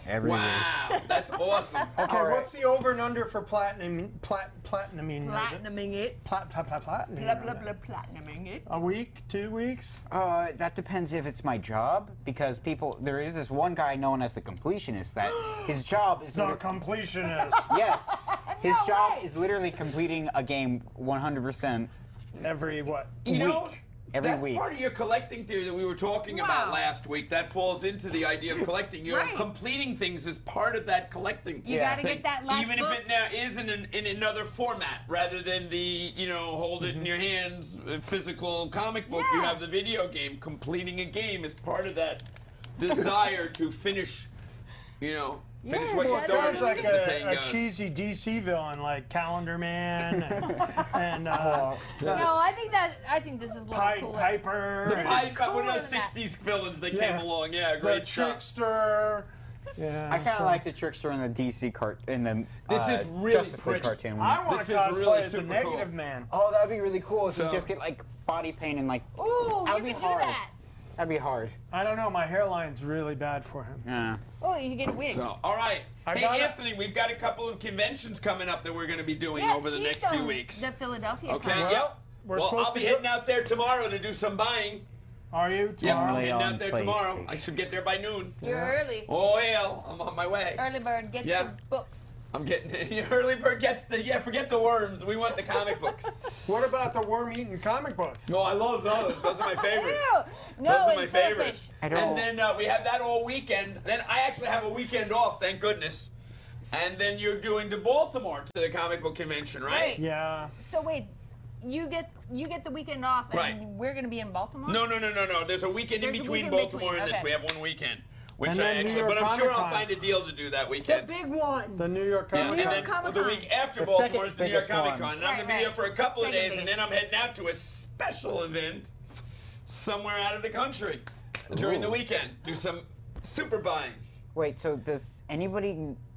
Every week. Wow, that's awesome. Okay, All right. what's the over and under for platinuming? Platinuming it. Platinum. Blah blah blah. Platinuming it. A week, 2 weeks? That depends if it's my job, because there is this one guy known as the completionist that his job is The literally- completionist. yes, his No job way. is literally completing a game 100% Every what? You know, week. Every that's week. part of your collecting theory that we were talking about Wow. last week. That falls into the idea of collecting. You're Right. completing things as part of that collecting. You Yeah. gotta get that last Even book. if it now is in another format, rather than the, hold it in your hands, physical comic book, you Yeah. have the video game. Completing a game is part of that desire to finish, finish what you Well, it started. sounds like as the saying a goes. cheesy DC villain like Calendar Man and No, I think this is a little Pied cooler. Piper. The and Pied Piper, one cooler of those than that. 60s villains that Yeah. came along. Yeah, the great stuff. Trickster. Yeah. I kind of like the Trickster in the DC This is really Justice League pretty. cartoon. I want This to is cosplay really as a super Negative cool. Man. Oh, that'd be really cool if So- you just get like body paint and like. Ooh, That'd you be can do hard. that. That'd be hard. I don't know. My hairline's really bad for him. Yeah. Oh, you can get a wig. So, all right. I Hey, got it. Anthony, we've got a couple of conventions coming up that we're going to be doing Yes, over the next Keystone, few weeks. The Philadelphia Okay, Con. yep. we're Well, supposed I'll be to heading out there tomorrow to do some buying. Are you Yeah, I'm tomorrow? Only heading on out there tomorrow. PlayStation. I should get there by noon. You're early. Oh, hell, I'm on my way. Early bird gets Yeah. the books. I'm getting early bird gets the forget the worms. We want the comic books. What about the worm-eating comic books? No, I love those. Those are my favorites. Ew. No, Those are my it's favorites. selfish. I don't. And then we have that all weekend. Then I actually have a weekend off, thank goodness. And then you're doing to Baltimore to the comic book convention, right? Right. Yeah. So wait, you get the weekend off, and Right. we're gonna be in Baltimore. No. There's a weekend in There's a between week in Baltimore between, and this. okay. We have one weekend, which And I then New actually. York But I'm sure I'll Comic-Con. find a deal to do that The weekend. big one. The New York Yeah, Comic and New then York Comic the Con. week after The Baltimore second is the New York biggest Comic one. Con. And I'm Right, going to be here right. for a couple of Second days, and then biggest. I'm heading out to a special event somewhere out of the country during the Ooh. weekend. Do some super buying. Wait, so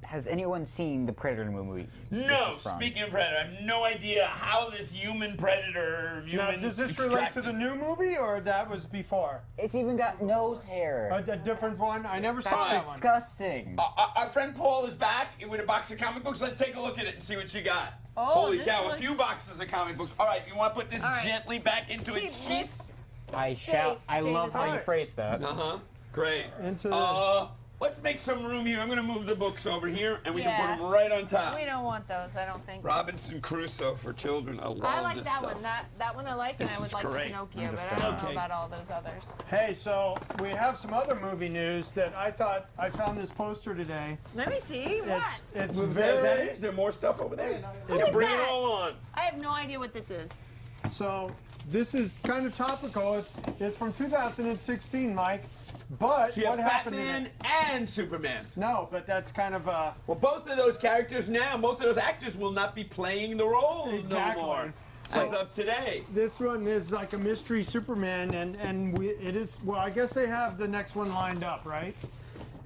has anyone seen the Predator movie? No, This is from? speaking of Predator, I have no idea how this human Predator, Now, human does this relate to the extracted- new movie, or that was before? It's even got nose hair. A different one? I never saw That's that one. disgusting. Our friend Paul is back with a box of comic books. Let's take a look at it and see what you got. Oh, Holy this cow, a looks- few boxes of comic books. All right, you want to put this All right. gently back into Keep its sheath? this I safe, I love how you Jameson. phrased that. Uh-huh. Great. Into Let's make some room here. I'm going to move the books over here, and we can Yeah. put them right on top. We don't want those. I don't think. Robinson Crusoe for children. I love I like this that stuff. one. That one I like, and This I would is like great. Pinocchio, I'm just but I don't know gonna- about all those others. Hey, so we have some other movie news that I thought I found this poster today. Let me see. What? It's Is very there more stuff over there? What Yeah, is bring it that? all on. I have no idea what this is. so. This is kind of topical. It's from 2016, Mike. But You what have happened? Batman and Superman. No, but that's kind of Well, both of those characters now, both of those actors will not be playing the role Exactly. no more. So- as of today. This one is like a mystery Superman, and it is. Well, I guess they have the next one lined up, right?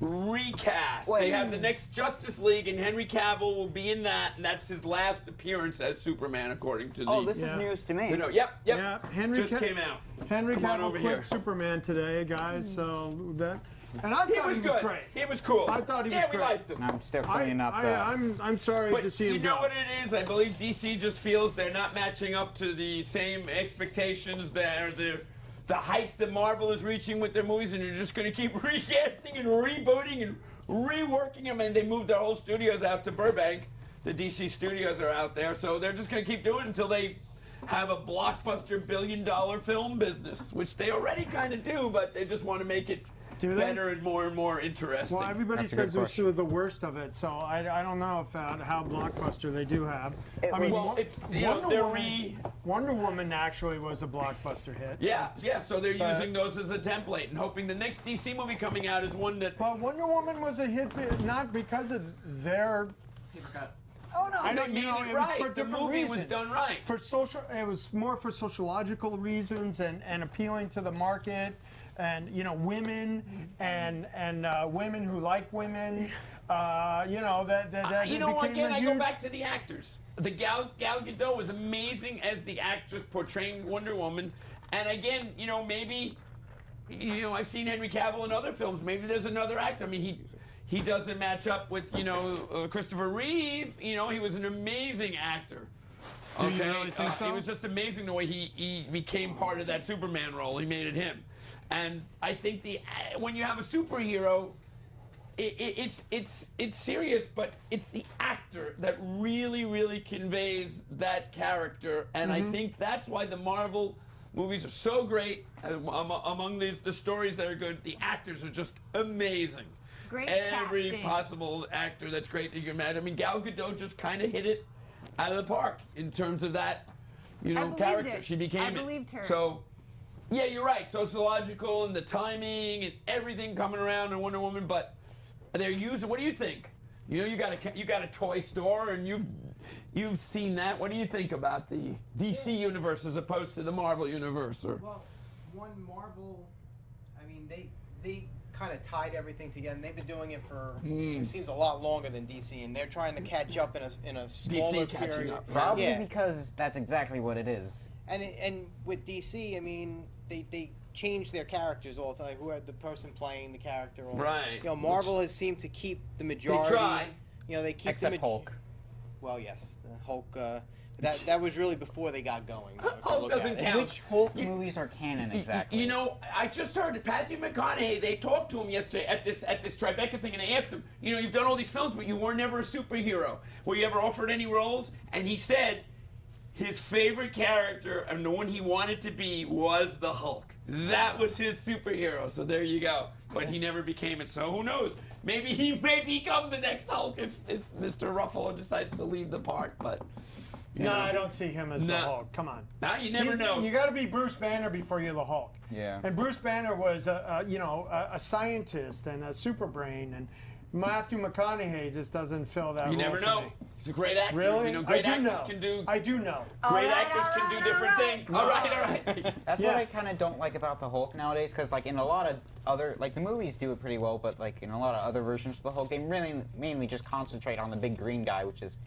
Recast. Wait. They have the next Justice League, and Henry Cavill will be in that, and that's his last appearance as Superman, according to the. Oh, this Yeah. is news to me. to know. Yep. Yeah, Henry Just Ca- came out. Henry Come on Cavill over quit here. Superman today, guys. So that, and I He thought was he was good. great. He was cool. I thought he yeah, was we great. liked him. I'm still cleaning up the. I'm sorry But to see you him know go. what it is? I believe DC just feels they're not matching up to the same expectations that are the heights that Marvel is reaching with their movies, and you're just going to keep recasting and rebooting and reworking them. And they moved their whole studios out to Burbank. The DC studios are out there, so they're just going to keep doing it until they have a blockbuster billion-dollar film business, which they already kind of do, but they just want to make it Do they? better and more interesting. Well, everybody That's a good says they're question. sort of the worst of it, so I don't know if how blockbuster they do have. I mean, well, it's Wonder Woman actually was a blockbuster hit. Yeah, so they're But- using those as a template and hoping the next DC movie coming out is one that. But Wonder Woman was a hit, not because of their. Oh no! I They don't, made you know, it it was right. for The different movie reasons. was done right. For social, it was more for sociological reasons and appealing to the market, and women and women who like women. That You it know, became again, a I huge. go back to the actors. The Gal Gadot was amazing as the actress portraying Wonder Woman, and again, maybe, I've seen Henry Cavill in other films. Maybe there's another actor. I mean, he doesn't match up with Christopher Reeve. He was an amazing actor. Do you really think so? It was just amazing the way he became part of that Superman role. He made it him, and I think when you have a superhero. It's serious, but it's the actor that really conveys that character, and I think that's why the Marvel movies are so great. Among the stories that are good, the actors are just amazing. Great Every casting. possible actor that's great that you can imagine. I mean, Gal Gadot just kind of hit it out of the park in terms of that, believed character. it. She became I it. believed her. So. Yeah, you're right. Sociological and the timing and everything coming around in Wonder Woman, but they're using. What do you think? You got a toy store and you've seen that. What do you think about the DC universe as opposed to the Marvel universe? Or Well, one Marvel, I mean, they kind of tied everything together. And they've been doing it for it seems a lot longer than DC, and they're trying to catch up in a smaller catching period. up. Probably because that's exactly what it is. And with DC, I mean, they change their characters all the time. Who had the person playing the character? Right. You know, Marvel has seemed to keep the majority. They try. You know, they keep Except the Hulk. Well, yes, Hulk. That was really before they got going. You know, if you Hulk look at doesn't it. count. Which Hulk movies are canon exactly? You know, I just heard Matthew McConaughey. They talked to him yesterday at this Tribeca thing, and they asked him, you know, you've done all these films, but you were never a superhero. Were you ever offered any roles? And he said his favorite character and the one he wanted to be was the Hulk. That was his superhero. So there you go. But he never became it. So who knows? Maybe he may become the next Hulk if Mr. Ruffalo decides to lead the part. But No, I don't see him as the No. Hulk. Come on. now you never know. You got to be Bruce Banner before you're the Hulk. Yeah. And Bruce Banner was a scientist and a super brain, and Matthew McConaughey just doesn't fill that role. You never for know. me. He's a great actor. Really? You know, great I do actors know. can do. I do know. Great All right, actors can do different things. All right. That's Yeah. what I kind of don't like about the Hulk nowadays, because like in a lot of other, like the movies do it pretty well, but like in a lot of other versions of the Hulk, they really mainly just concentrate on the big green guy, which is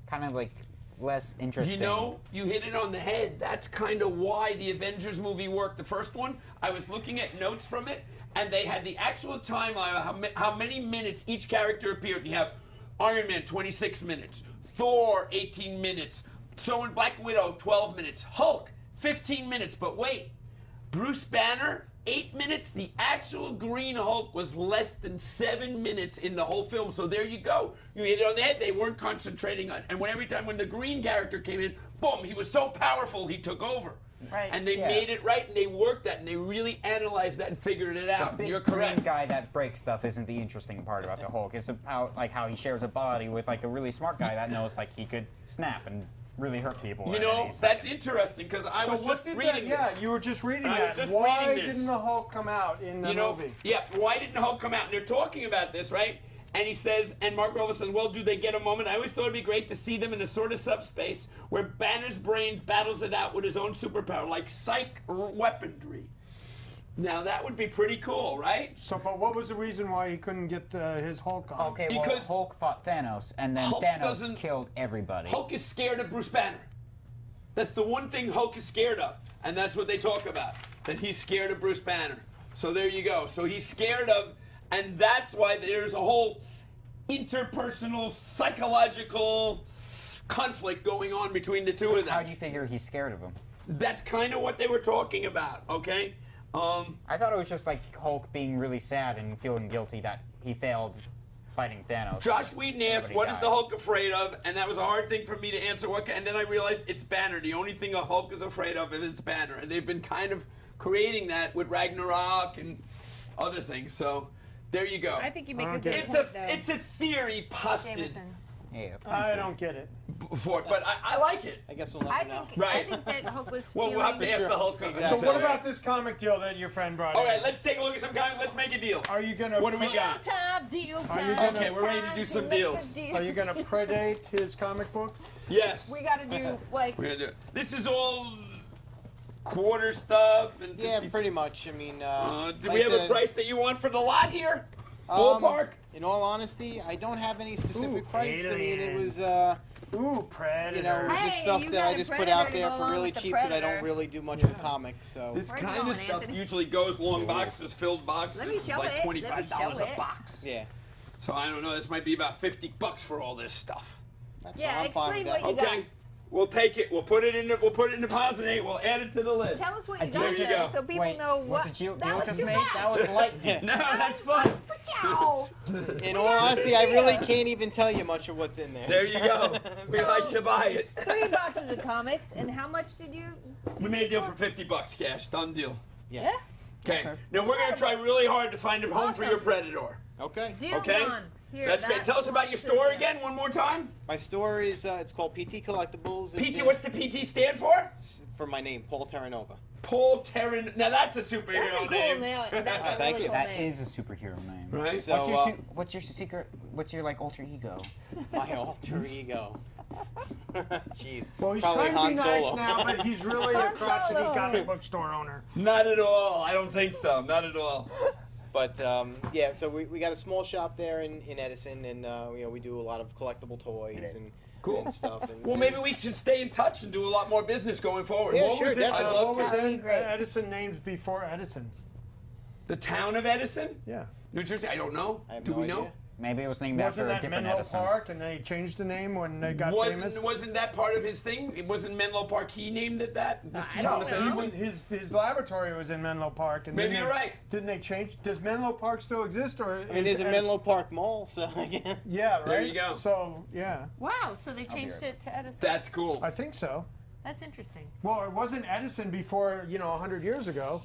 kind of like less interesting. You know, you hit it on the head. That's kind of why the Avengers movie worked. The first one, I was looking at notes from it, and they had the actual timeline of how many minutes each character appeared. You have Iron Man, 26 minutes. Thor, 18 minutes. So in Black Widow, 12 minutes. Hulk, 15 minutes. But wait, Bruce Banner, 8 minutes. The actual Green Hulk was less than 7 minutes in the whole film. So there you go. You hit it on the head. They weren't concentrating on. And every time when the green character came in, boom, he was so powerful he took over. Right. And they Yeah. made it right, and they worked that, and they really analyzed that and figured it out. The big You're green correct. guy that breaks stuff isn't the interesting part about the Hulk. It's about like how he shares a body with like a really smart guy that knows like he could snap and really hurt people. You at know, any that's second. interesting because I So was what just did reading that? Yeah, this. you were just reading I was that. just Why reading this. didn't the Hulk come out in the You know, movie? yeah, why didn't Hulk come out? And they're talking about this, right? And he says, and Mark Ruffalo says, well, do they get a moment? I always thought it'd be great to see them in a sort of subspace where Banner's brains battles it out with his own superpower, like psych weaponry. Now, that would be pretty cool, right? So, but what was the reason why he couldn't get his Hulk on? Okay, well, Because Hulk fought Thanos, and then Hulk Thanos doesn't- killed everybody. Hulk is scared of Bruce Banner. That's the one thing Hulk is scared of. And that's what they talk about, that he's scared of Bruce Banner. So there you go. So he's scared of, and that's why there's a whole interpersonal, psychological conflict going on between the two of them. How do you figure he's scared of him? That's kind of what they were talking about, okay? I thought it was just like Hulk being really sad and feeling guilty that he failed fighting Thanos. Josh Whedon asked, Everybody what is died. the Hulk afraid of? And that was a hard thing for me to answer. And then I realized it's Banner. The only thing a Hulk is afraid of is Banner. And they've been kind of creating that with Ragnarok and other things. So there you go. I think you make a Okay. good It's point, a though. it's a theory posted Jameson. Yeah. I don't get it. before, but I like it. I guess we'll I never know. think Right. I think that Hulk was Well, feeling. we'll have to ask sure. the Hulk. Exactly. So, So what about this comic deal that your friend brought All in? right, let's take a look at some comics. Let's make a deal. Are you gonna? What do we got? Deal Are you time, gonna- Okay, we're ready to do time some make deals. a deal. Are you gonna predate his comic books? Yes. We got to do like We're gonna do it. This is all quarter stuff and Yeah, 50 pretty much. I mean, do like we I have a said, price that you want for the lot here? Ballpark? In all honesty, I don't have any specific Ooh, price. I mean, it alien. was, Ooh, Predator. you know, it was just Hey, stuff you that got I a just put Predator out to there go for along really with the cheap because I Predator. don't really do much with comics. So This Where you kind of going, stuff Anthony? usually goes long boxes, filled boxes. Let me It's show like it. Let me $25 show a it. box. yeah, So I don't know. This might be about $50 for all this stuff. that's Yeah, fine. I'm fine explain with that. what you got. Okay, we'll take it. We'll put it in. We'll put it in deposit. We'll add it to the list. tell us what you There got you there go. so people Wait, know was what. the deal that was just too made? fast. That was lightning. No, that's fun. Ciao. In all honesty, I really can't even tell you much of what's in there. There you go. We So- like to buy it. 3 boxes of comics, and how much did you? We made a deal for $50 cash. Done deal. Yes. Okay. Okay. Now we're gonna try really hard to find a home for Awesome. your Predator. Okay. Deal Okay. done. Here, That's great. Tell us about your store again one more time. My store is it's called PT Collectibles. It's PT. What's the PT stand for? for my name, Paul Terranova. Paul Terran. Now that's a superhero That's a cool name. name. That's a Thank really you. cool That name. is a superhero name. Right. So What's your secret? What's your like alter ego? my alter ego. Jeez. Well, he's Probably trying to Han be Solo. nice now, but he's really a Han crotchety Solo. comic book store owner. Not at all. I don't think so. Not at all. But yeah, so we got a small shop there in Edison, and you know, we do a lot of collectible toys and stuff. And, Well, maybe we should stay in touch and do a lot more business going forward. Yeah, What sure, was it? definitely. I'd love What was to. That'd be great. Edison named before Edison? The town of Edison, Yeah. New Jersey. I don't know. I have Do no we idea. know? Maybe it was named after Wasn't a that different Menlo Edison. Park, and they changed the name when they got famous? Wasn't that part of his thing? It wasn't Menlo Park. He named it that. I No, don't know. his laboratory was in Menlo Park. And Maybe didn't you're they- right. Didn't they change? Does Menlo Park still exist, or? I mean, there's a Menlo Park Mall, so yeah. Yeah, right. There you go. So yeah, Wow, so they changed it to Edison. That's cool. I think so. That's interesting. Well, it wasn't Edison before 100 years ago,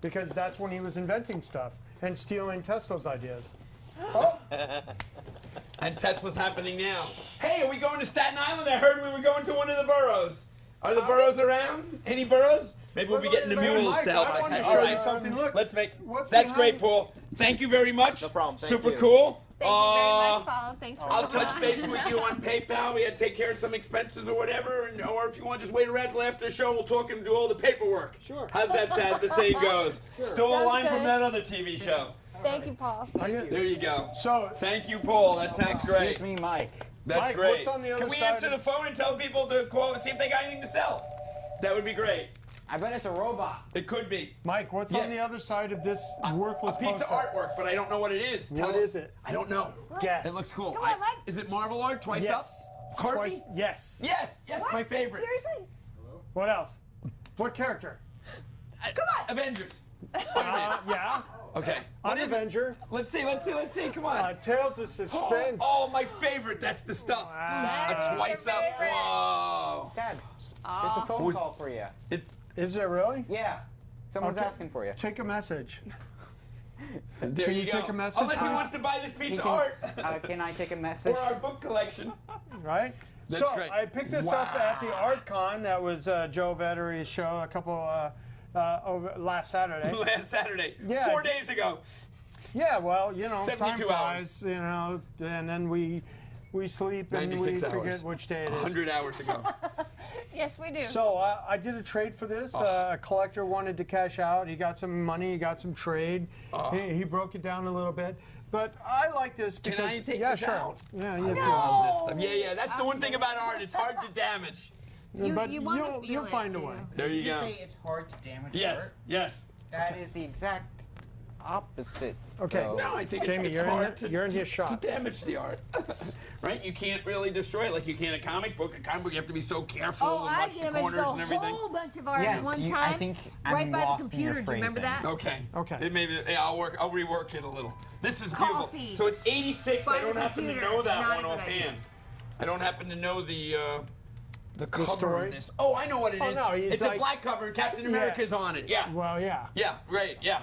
because that's when he was inventing stuff and stealing Tesla's ideas. And Tesla's happening now. Hey, are we going to Staten Island? I heard we were going to one of the boroughs. Are the boroughs around? Any boroughs? Maybe we'll be getting the mules Mike, to help I us. wanted to All show right. you something. Look, Let's make. What's That's behind- great, Paul. Thank you very much. No problem. Thank Super you. cool. Thank you very much, Paul. Thanks for I'll coming touch on. base with you on PayPal. We had to take care of some expenses or whatever, or if you want, just wait around till after the show. We'll talk and do all the paperwork. Sure. How's that sound? The saying goes. Stole a Sounds line from good. that other TV show. Thank you, Paul. There you go. So, Thank you, Paul. That sounds great. Excuse me, Mike. That's Mike, great. what's on the other Can we side answer of- the phone and tell people to call and see if they got anything to sell? That would be great. I bet it's a robot. It could be. Mike, what's Yes. on the other side of this worthless A piece poster? of artwork, but I don't know what it is. What is it? I don't know. Guess. It looks cool. Come on, Mike. Is it Marvel art? Twice Yes. up? Kirby? Twice. Yes. Yes, my favorite. Seriously? What else? What character? Come on. Avengers. Iron Man. Yeah. Okay. I'm What is it? Avenger. Let's see. Come on. Tales of Suspense. Oh, my favorite. That's the stuff. A twice up. Whoa. Dad, there's a phone Who's- call for you. Is there really? Yeah. Someone's Okay. asking for you. Take a message. There Can you go. take a message, Unless he please? wants to buy this piece He of can- art Can I take a message? for our book collection. Right? That's so great. I picked this up at the Art Con. That was Joe Vetteri's show a couple over last Saturday. Last Saturday. Yeah. 4 days ago. Yeah, well, time 72 flies, and then we sleep and we 96 forget hours. which day it is. 100 hours ago. Yes, we do. So I did a trade for this. A collector wanted to cash out. He got some money. He got some trade. He broke it down a little bit. But I like this because I take yeah, this sure. out? Yeah, you Love this stuff. Yeah. That's the one thing about art. It's hard to damage. but you wanna feel you'll it, find a too. way. There you go. it's hard to damage Yes. art? Yes. That is the exact opposite. Okay. though. No, I think Jamie, it's you're hard to, in his to shop. damage the art. Right? You can't really destroy it like you can a comic book. A comic book, you have to be so careful Oh, and I watch the damaged corners a and everything. whole bunch of art Yes, at one you- time. I think right I'm by the lost in your computer. Do you remember phrasing. that? Okay. Okay. It maybe I'll rework it a little. This is Coffee. beautiful. So it's 86. By I don't the happen to computer. know that Not a one good idea. offhand. I don't happen to know the cover story? of this. Oh, I know what it is. no, he's It's like- a black cover and Captain America's on it. Yeah. Well, yeah. Yeah, great. Yeah.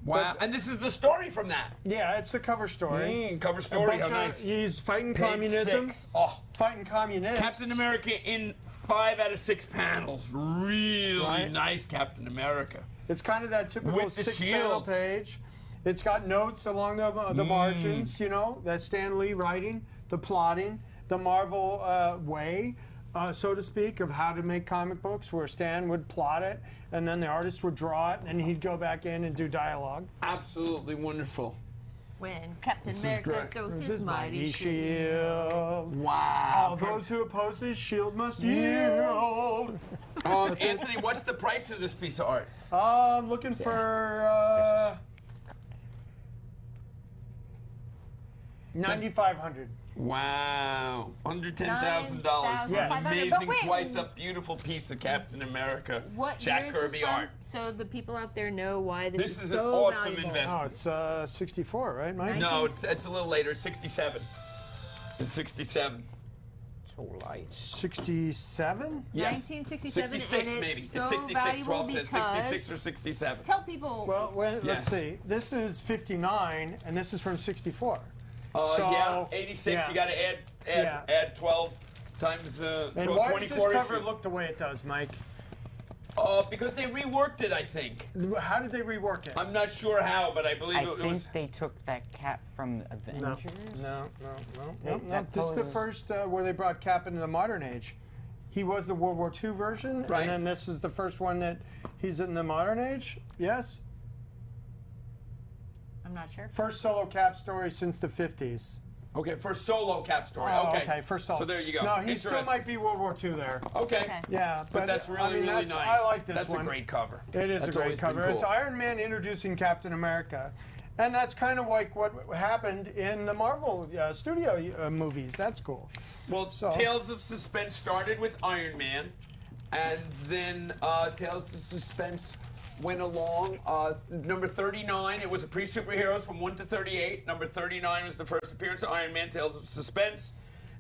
Wow. And this is the story from that. Yeah, it's the cover story. Cover A story. bunch Oh, of- nice. He's fighting Page communism. 6. Oh. Fighting communists. Captain America in 5 out of 6 panels. Really Right. nice Captain America. It's kind of that typical With the 6-panel shield. page. It's got notes along the margins, that Stan Lee writing, the plotting, the Marvel way, so to speak, of how to make comic books, where Stan would plot it, and then the artist would draw it, and he'd go back in and do dialogue. Absolutely wonderful. When Captain is America great. throws This his is mighty shield. shield. Wow. All those who oppose his shield must yield. Anthony, what's the price of this piece of art? I'm looking for $9,500. Wow. Under $10,000. $9,500. Amazing But wait. twice up beautiful piece of Captain America. What Jack year is Kirby this from? art. So the people out there know why this, This is so an awesome valuable. investment. Oh, it's 64, right, Mike? No, it's a little later. It's 67. It's 67. So light. 67? Yes. 1967, 66 and it's maybe. so it's 66, valuable 12 cents. because 66 or 67. tell people. Well, let's Yes. see. This is 59, and this is from 64. Yeah, 86. yeah. You got to add 12 times 12, And why does 24 this cover issues. look the way it does, Mike? Because they reworked it, I think. How did they rework it? I'm not sure how, but I believe I it think was. they took that cap from Avengers. No. That This is the pose- first where they brought Cap into the modern age. He was the World War II version, Right. and then this is the first one that he's in the modern age. Yes? I'm not sure. First solo Cap story since the 50s. Okay, first solo Cap story. Oh, okay. first solo. So there you go. No, he still might be World War II there. Okay. Okay. Yeah, But that's really, I mean, really that's, nice. I like this That's one. a great cover. It is That's a always great been cover. It's cool. Iron Man introducing Captain America. And that's kind of like what happened in the Marvel studio movies. That's cool. Well, So- Tales of Suspense started with Iron Man, and then Tales of Suspense went along. Number 39, it was a pre-superheroes from 1 to 38. Number 39 was the first appearance of Iron Man, Tales of Suspense.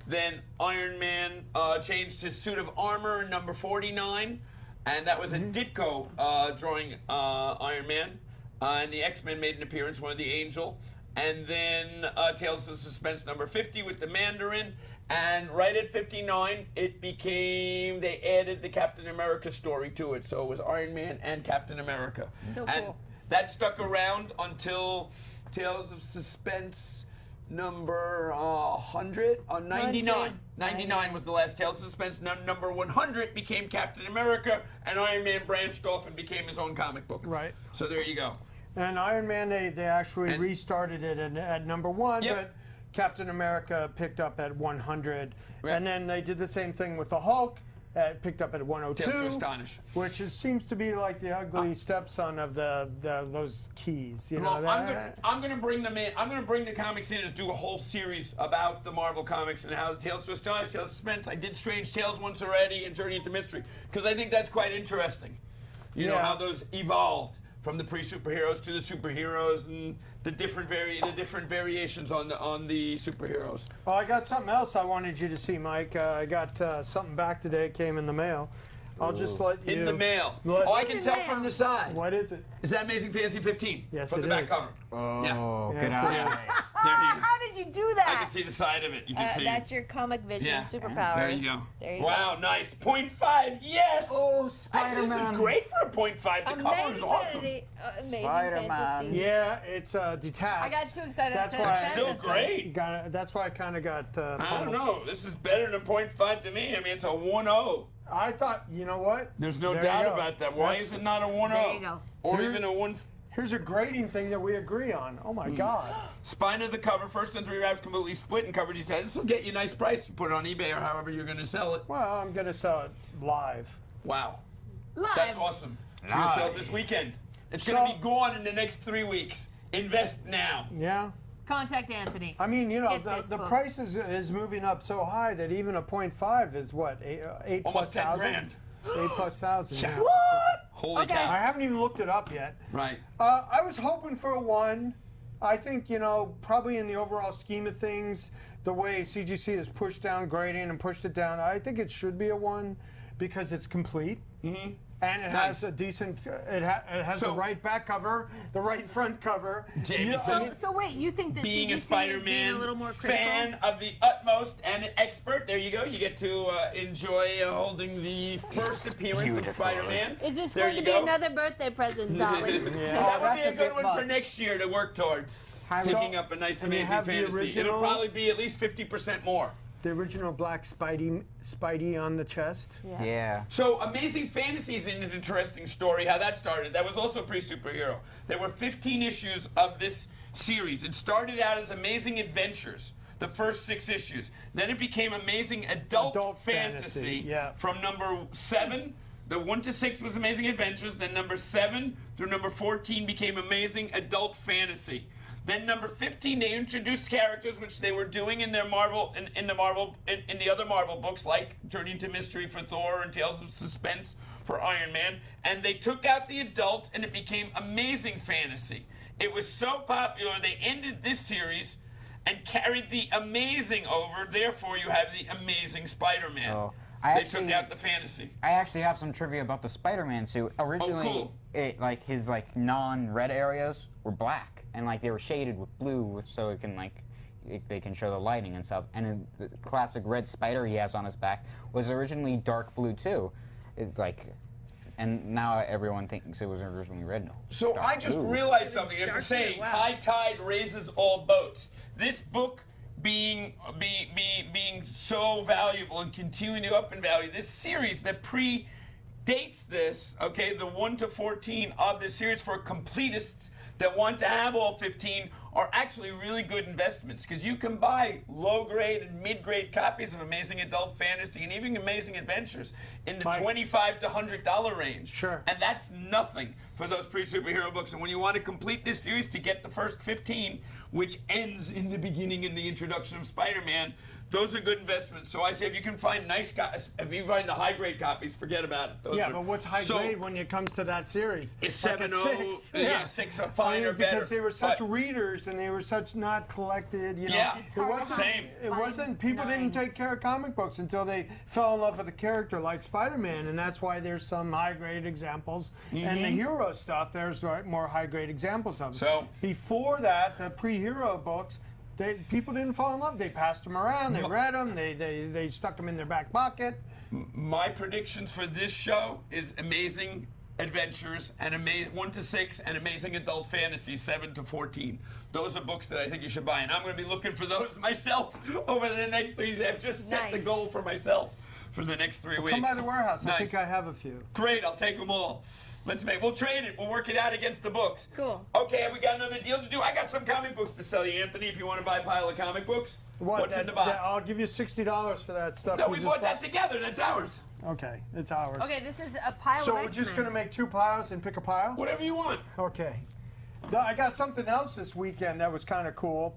Then Iron Man changed his suit of armor in number 49, and that was a Ditko drawing Iron Man. And the X-Men made an appearance, one of the Angel. And then Tales of Suspense number 50 with the Mandarin. And right at 59, they added the Captain America story to it. So it was Iron Man and Captain America. So and cool. that stuck around until Tales of Suspense number 100, 99. 99 was the last Tales of Suspense. Number 100 became Captain America, and Iron Man branched off and became his own comic book. Right. So there you go. And Iron Man, they actually And- restarted it at number 1, Yep. but Captain America picked up at 100. Right. And then they did the same thing with the Hulk, picked up at 102. Tales to Astonish. Which seems to be like the ugly stepson of those keys. You know, Well, I'm gonna bring them in. I'm gonna bring the comics in and do a whole series about the Marvel comics and how the Tales to Astonish, Tales to Suspense. I did Strange Tales once already and Journey into Mystery because I think that's quite interesting. You know Yeah. how those evolved from the pre-superheroes to the superheroes and the different variations on the superheroes. Well, I got something else I wanted you to see, Mike. I got something back today. It came in the mail. I'll just let you. In the mail. Let- Oh, I can the tell mail. from the side. What is it? Is that Amazing Fantasy 15? Yes, from it the back is. cover. Oh, Yes, good it eye. is. There you go. How did you do that? I can see the side of it. You can see. That's your comic vision Yeah. superpower. There you go. There you Wow, nice. 0.5, yes. Oh, Actually, this is Spider-Man. great for a 0.5. The go. cover is awesome. Amazing Spider-Man. fantasy. Yeah, it's detached. I got too excited. That's I said why- send Still it to great. That's why I kind of got. I don't know. This is better than 0.5 to me. I mean, it's a 1.0. I thought, you know what? There's no There you doubt go. about that. Why That's- is it not a 1.0? There you go. Or Here- even a 1. Here's a grading thing that we agree on. Oh my God. Spine of the cover, first and 3 wraps completely split and covered each side. This will get you a nice price. You put it on eBay or however you're going to sell it. Well, I'm gonna sell it live. Wow. Live. That's awesome. You're going to sell it this weekend. It's going to be gone in the next 3 weeks. Invest now. Yeah. Contact Anthony. I mean, you know, Get this the book. price is moving up so high that even a 0.5 is what, eight Almost plus 10 thousand? grand. 8 plus thousand. Yeah. Holy Okay. cow. I haven't even looked it up yet. Right. I was hoping for a 1. I think, you know, probably in the overall scheme of things, the way CGC has pushed down grading and pushed it down, I think it should be a 1 because it's complete. Mm-hmm. And it Nice. has a decent, it has So- the right back cover, the right front cover. Jameson. So wait, you think that Being a CGC is Spider-Man being a little more critical? fan of the utmost and an expert, there you go. You get to enjoy holding the first appearance of beautiful. Spider-Man. Is this There going you to be go. another birthday present, Dolly? That would be that's a a good bit one for much. next year to work towards. Picking up a nice and you Amazing have the Fantasy. It'll original- probably be at least 50% more. The original black Spidey on the chest. Yeah. So Amazing Fantasy is an interesting story, how that started. That was also pre-superhero. There were 15 issues of this series. It started out as Amazing Adventures, the first 6 issues. Then it became Amazing Adult Fantasy, yeah. From number 7, the 1 to 6 was Amazing Adventures. Then number 7 through number 14 became Amazing Adult Fantasy. Then number 15, they introduced characters which they were doing in their Marvel, in the other Marvel books, like Journey into Mystery for Thor and Tales of Suspense for Iron Man, and they took out the adult, and it became Amazing Fantasy. It was so popular, they ended this series and carried the Amazing over. Therefore, you have the Amazing Spider-Man. Oh, They took out the fantasy. I actually have some trivia about the Spider-Man suit. Originally, cool. his non-red areas were black, and they were shaded with blue, so it can they can show the lighting and stuff. And the classic red spider he has on his back was originally dark blue too. And now everyone thinks it was originally red. No. So dark I just blue. realized something. There's a saying, high tide raises all boats. This book being so valuable and continuing to go up in value, this series that predates this, okay, the 1 to 14 of the series for completists, that want to have all 15 are actually really good investments because you can buy low-grade and mid-grade copies of Amazing Adult Fantasy and even Amazing Adventures in the $25 to $100 range. Sure. And that's nothing for those pre-superhero books. And when you want to complete this series to get the first 15, which ends in the beginning in the introduction of Spider-Man, those are good investments. So I say if you can find nice copies, if you find the high-grade copies, forget about it. Those but what's high grade when it comes to that series? It's Like a 7.0, 6. yeah, 6 or 5 or better. Because they were such But- readers and they were such not collected, you know. Yeah. It's It hard to wasn't, Same. it wasn't, people didn't take care of comic books until they fell in love with a character like Spider-Man, and that's why there's some high-grade examples. And the hero stuff, there's more high-grade examples of it. So- before that, the pre-hero books, people didn't fall in love. They passed them around, they read them, they stuck them in their back pocket. My predictions for this show is Amazing Adventures and 1 to 6 and Amazing Adult Fantasy 7 to 14. Those are books that I think you should buy, and I'm going to be looking for those myself over the next 3 days. I've just set the Nice. goal for myself for the next 3 weeks. Come by the warehouse. I Nice. think I have a few. Great, I'll take them all. We'll trade it. We'll work it out against the books. Cool. Okay, have we got another deal to do? I got some comic books to sell you, Anthony, if you want to buy a pile of comic books. What's in the box? I'll give you $60 for that stuff. No, we bought that together. That's ours. Okay, it's ours. Okay, this is a pile So of we're just X-Men. going to make 2 piles and pick a pile? Whatever you want. Okay. Now, I got something else this weekend that was kind of cool.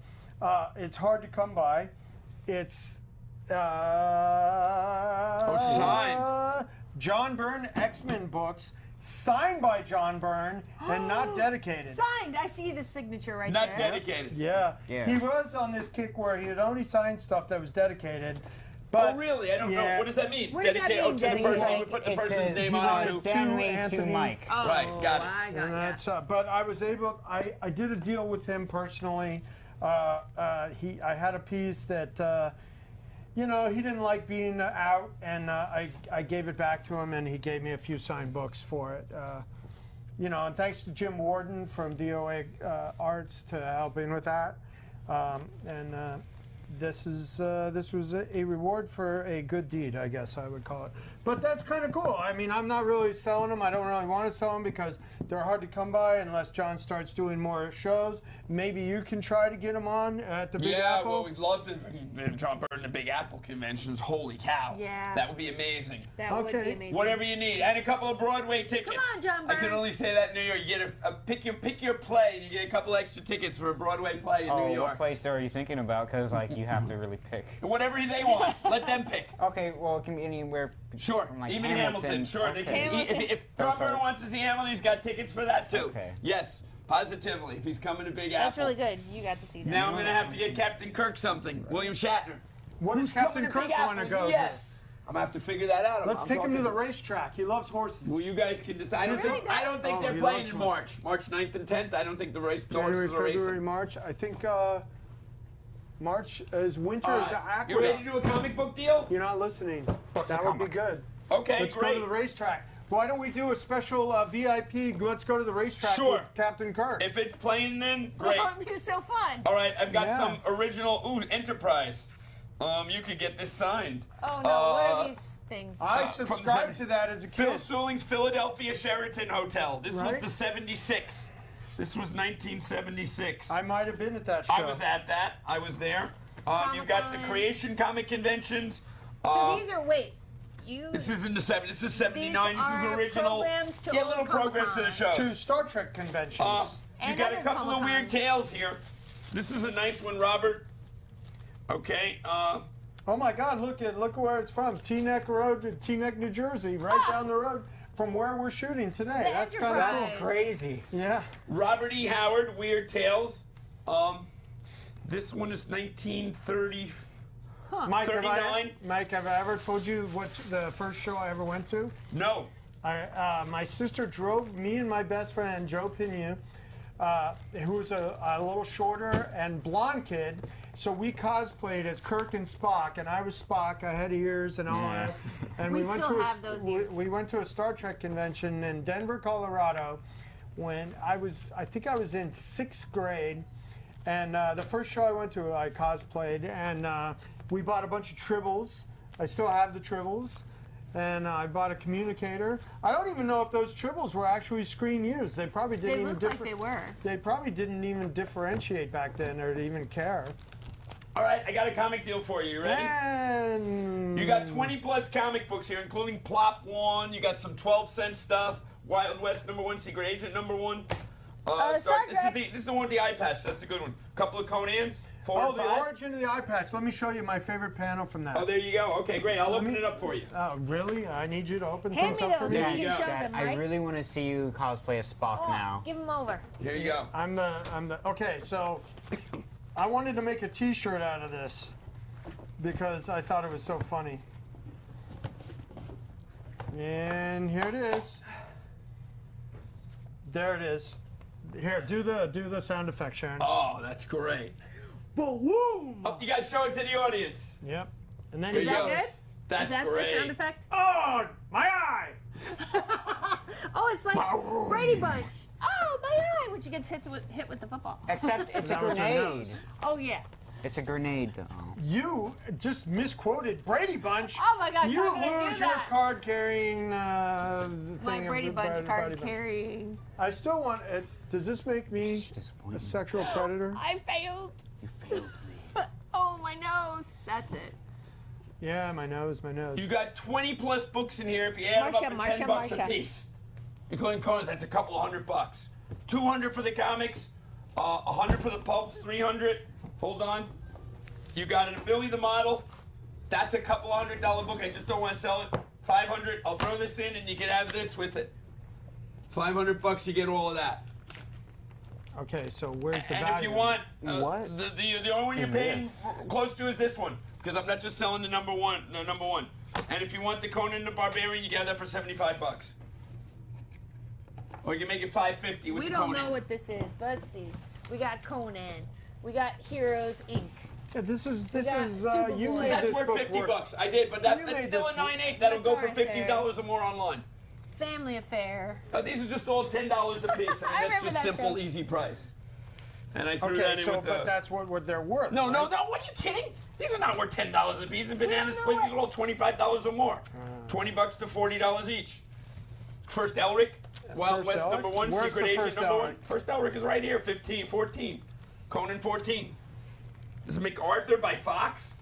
It's hard to come by. It's signed. John Byrne X-Men books, signed by John Byrne and not dedicated. Signed. I see the signature right Not there. dedicated. Yeah. Yeah. He was on this kick where he had only signed stuff that was dedicated. But Oh, really? I don't know. yeah. What does that mean? What does that Dedicated. mean, To the person. dedicated? We put the It person's says, name on it to too. Stanley to Anthony. Mike. Oh, Right, got it. I got And ya. that's, but I was able. I did a deal with him personally. I had a piece that he didn't like being out, and I gave it back to him, and he gave me a few signed books for it. And thanks to Jim Warden from DOA Arts to helping with that. This was a reward for a good deed, I guess I would call it. But that's kind of cool. I mean, I'm not really selling them. I don't really want to sell them because they're hard to come by unless John starts doing more shows. Maybe you can try to get them on at the Big Yeah, Apple. well, we'd love to bring John Byrne to Big Apple conventions. Holy cow. Yeah. That would be amazing. That would be Okay. amazing. Whatever you need. And a couple of Broadway tickets. Come on, John I can Byrne. only say that in New York. You get pick your play, and you get a couple extra tickets for a Broadway play in Oh, New what York. place are you thinking about? Because you have to really pick. Whatever they want. Let them pick. Okay, well, it can be anywhere. Sure. From, like, Even Hamilton. Sure. They Okay. can, Hamilton. if John Byrne wants to see Hamilton, he's got tickets for that too. Okay. Yes, positively. If he's coming to Big Apple. That's really good. You got to see that. Now I'm going to have to get Captain Kirk something. William Shatner. What does Who's coming Captain to Kirk Big want to Apple? go to? Yes. I'm going to have to figure that out. Let's I'm take him to talking the racetrack. He loves horses. Well, you guys can decide. He really I don't does. think Oh, they're he playing loves in horses. March 9th and 10th. I don't think the race January, horses are February, racing. March. I think March is winter is You ready to aqueduct. do a comic book deal? You're not listening. That would be good. Okay, Let's great. go to the racetrack. Why don't we do a special VIP? Let's go to the racetrack Sure. with Captain Kirk. If it's playing, then great. Oh, it'd be so fun. All right, I've got Yeah. some original Enterprise. You could get this signed. Oh no, what are these things? I from subscribed the- to that as a Phil kid. Suling's Philadelphia Sheraton Hotel. This Right. was the 76. This was 1976. I might have been at that show. I was at that. I was there. You've got the Comic-Con. Creation Comic Conventions. So these are you. This is in the 70s. This is 79. These This is are original. programs to Yeah, old little programs to the show. to Star Trek conventions. You And got a other couple of weird Comic-Cons. tales here. This is a nice one, Robert. Okay. Oh my God! Look at where it's from. Teaneck Road, Teaneck, New Jersey, right down the road from where we're shooting today. The That's kind of Enterprise. cool. Crazy. Yeah. Robert E. Howard, Weird Tales. This one is 1930. Mike, 39. Mike, have I ever told you what the first show I ever went to? No. My sister drove me and my best friend Joe Pinu, who was a little shorter and blonde kid. So we cosplayed as Kirk and Spock, and I was Spock. I had ears and all that. And We went still to have those ears. we went to a Star Trek convention in Denver, Colorado, when I think I was in 6th grade. And the first show I went to, I cosplayed, and we bought a bunch of tribbles. I still have the tribbles. and I bought a communicator. I don't even know if those tribbles were actually screen used. They probably didn't They even looked like they were. They probably didn't even differentiate back then or even care. All right, I got a comic deal for you. You ready? And You got 20 plus comic books here, including Plop 1. You got some 12-cent stuff. Wild West #1, Secret Agent #1. Star Trek. This is the one with the eye patch. That's the good one. Couple of Conans. 4 oh, and the 5. origin of the eye patch. Let me show you my favorite panel from that. Oh, there you go. Okay, great. I'll open it up for you. Oh, really? I need you to open Hand things me up for those me. so There you you can go. show Dad, them, I Mike. really want to see you cosplay as Spock now. Give them over. Here you go. I'm the. Okay, so I wanted to make a T-shirt out of this because I thought it was so funny. And here it is. There it is. Here, do the sound effect, Sharon. Oh, that's great. Boom! Oh, you guys show it to the audience. Yep. And then Here he you that go. good? That's Is that great. the sound effect? Oh, my eye! Oh, it's like Brady Bunch. Oh, my eye! When she gets hit with the football. Except it's a That was her grenade. nose. Oh, yeah. It's a grenade, though. You just misquoted Brady Bunch. Oh, my gosh, You how could I do lose your that? card carrying My thing. Brady of Bunch card Brady Bunch. carrying. I still want it. Does this make me It's a disappointing. sexual predator? I failed. You failed me. Oh, my nose. That's it. Yeah, my nose, my nose. You got 20 plus books in here. If you add them up, Marsha, at 10 Marsha, bucks a Marsha. piece, including Conans, that's a couple of $100. 200 for the comics, 100 for the pulps, 300. Hold on. You got it, Billy the Model. That's a couple of $100 book. I just don't want to sell it. 500. I'll throw this in, and you can have this with it. 500 bucks, you get all of that. Okay, so where's the And value? if you want, What the only one you're is paying this? close to is this one, because I'm not just selling the number one. And if you want the Conan the Barbarian, you get that for 75 bucks. Or you can make it 550 with We the don't Conan. know what this is. Let's see. We got Conan. We got Heroes Inc. Yeah, this is got you Superboy. made That's this worth book 50 worth. bucks. I did, but You that's made still this a 9.8. That'll go for Right there. $50 or more online. Family Affair. These are just all $10 a piece. I mean, I that's remember just that simple, show. easy price. And I threw Okay, that in so with but those. that's what they're worth. No, right? no, what are you kidding? These are not worth $10 a piece. And banana know splits what- are all $25 or more. $20 to $40 each. First Elric, Wild First West Elric? #1, Where's Secret the Agent first #1. Elric? First Elric is right here, 14. Conan 14. This is MacArthur by Fox.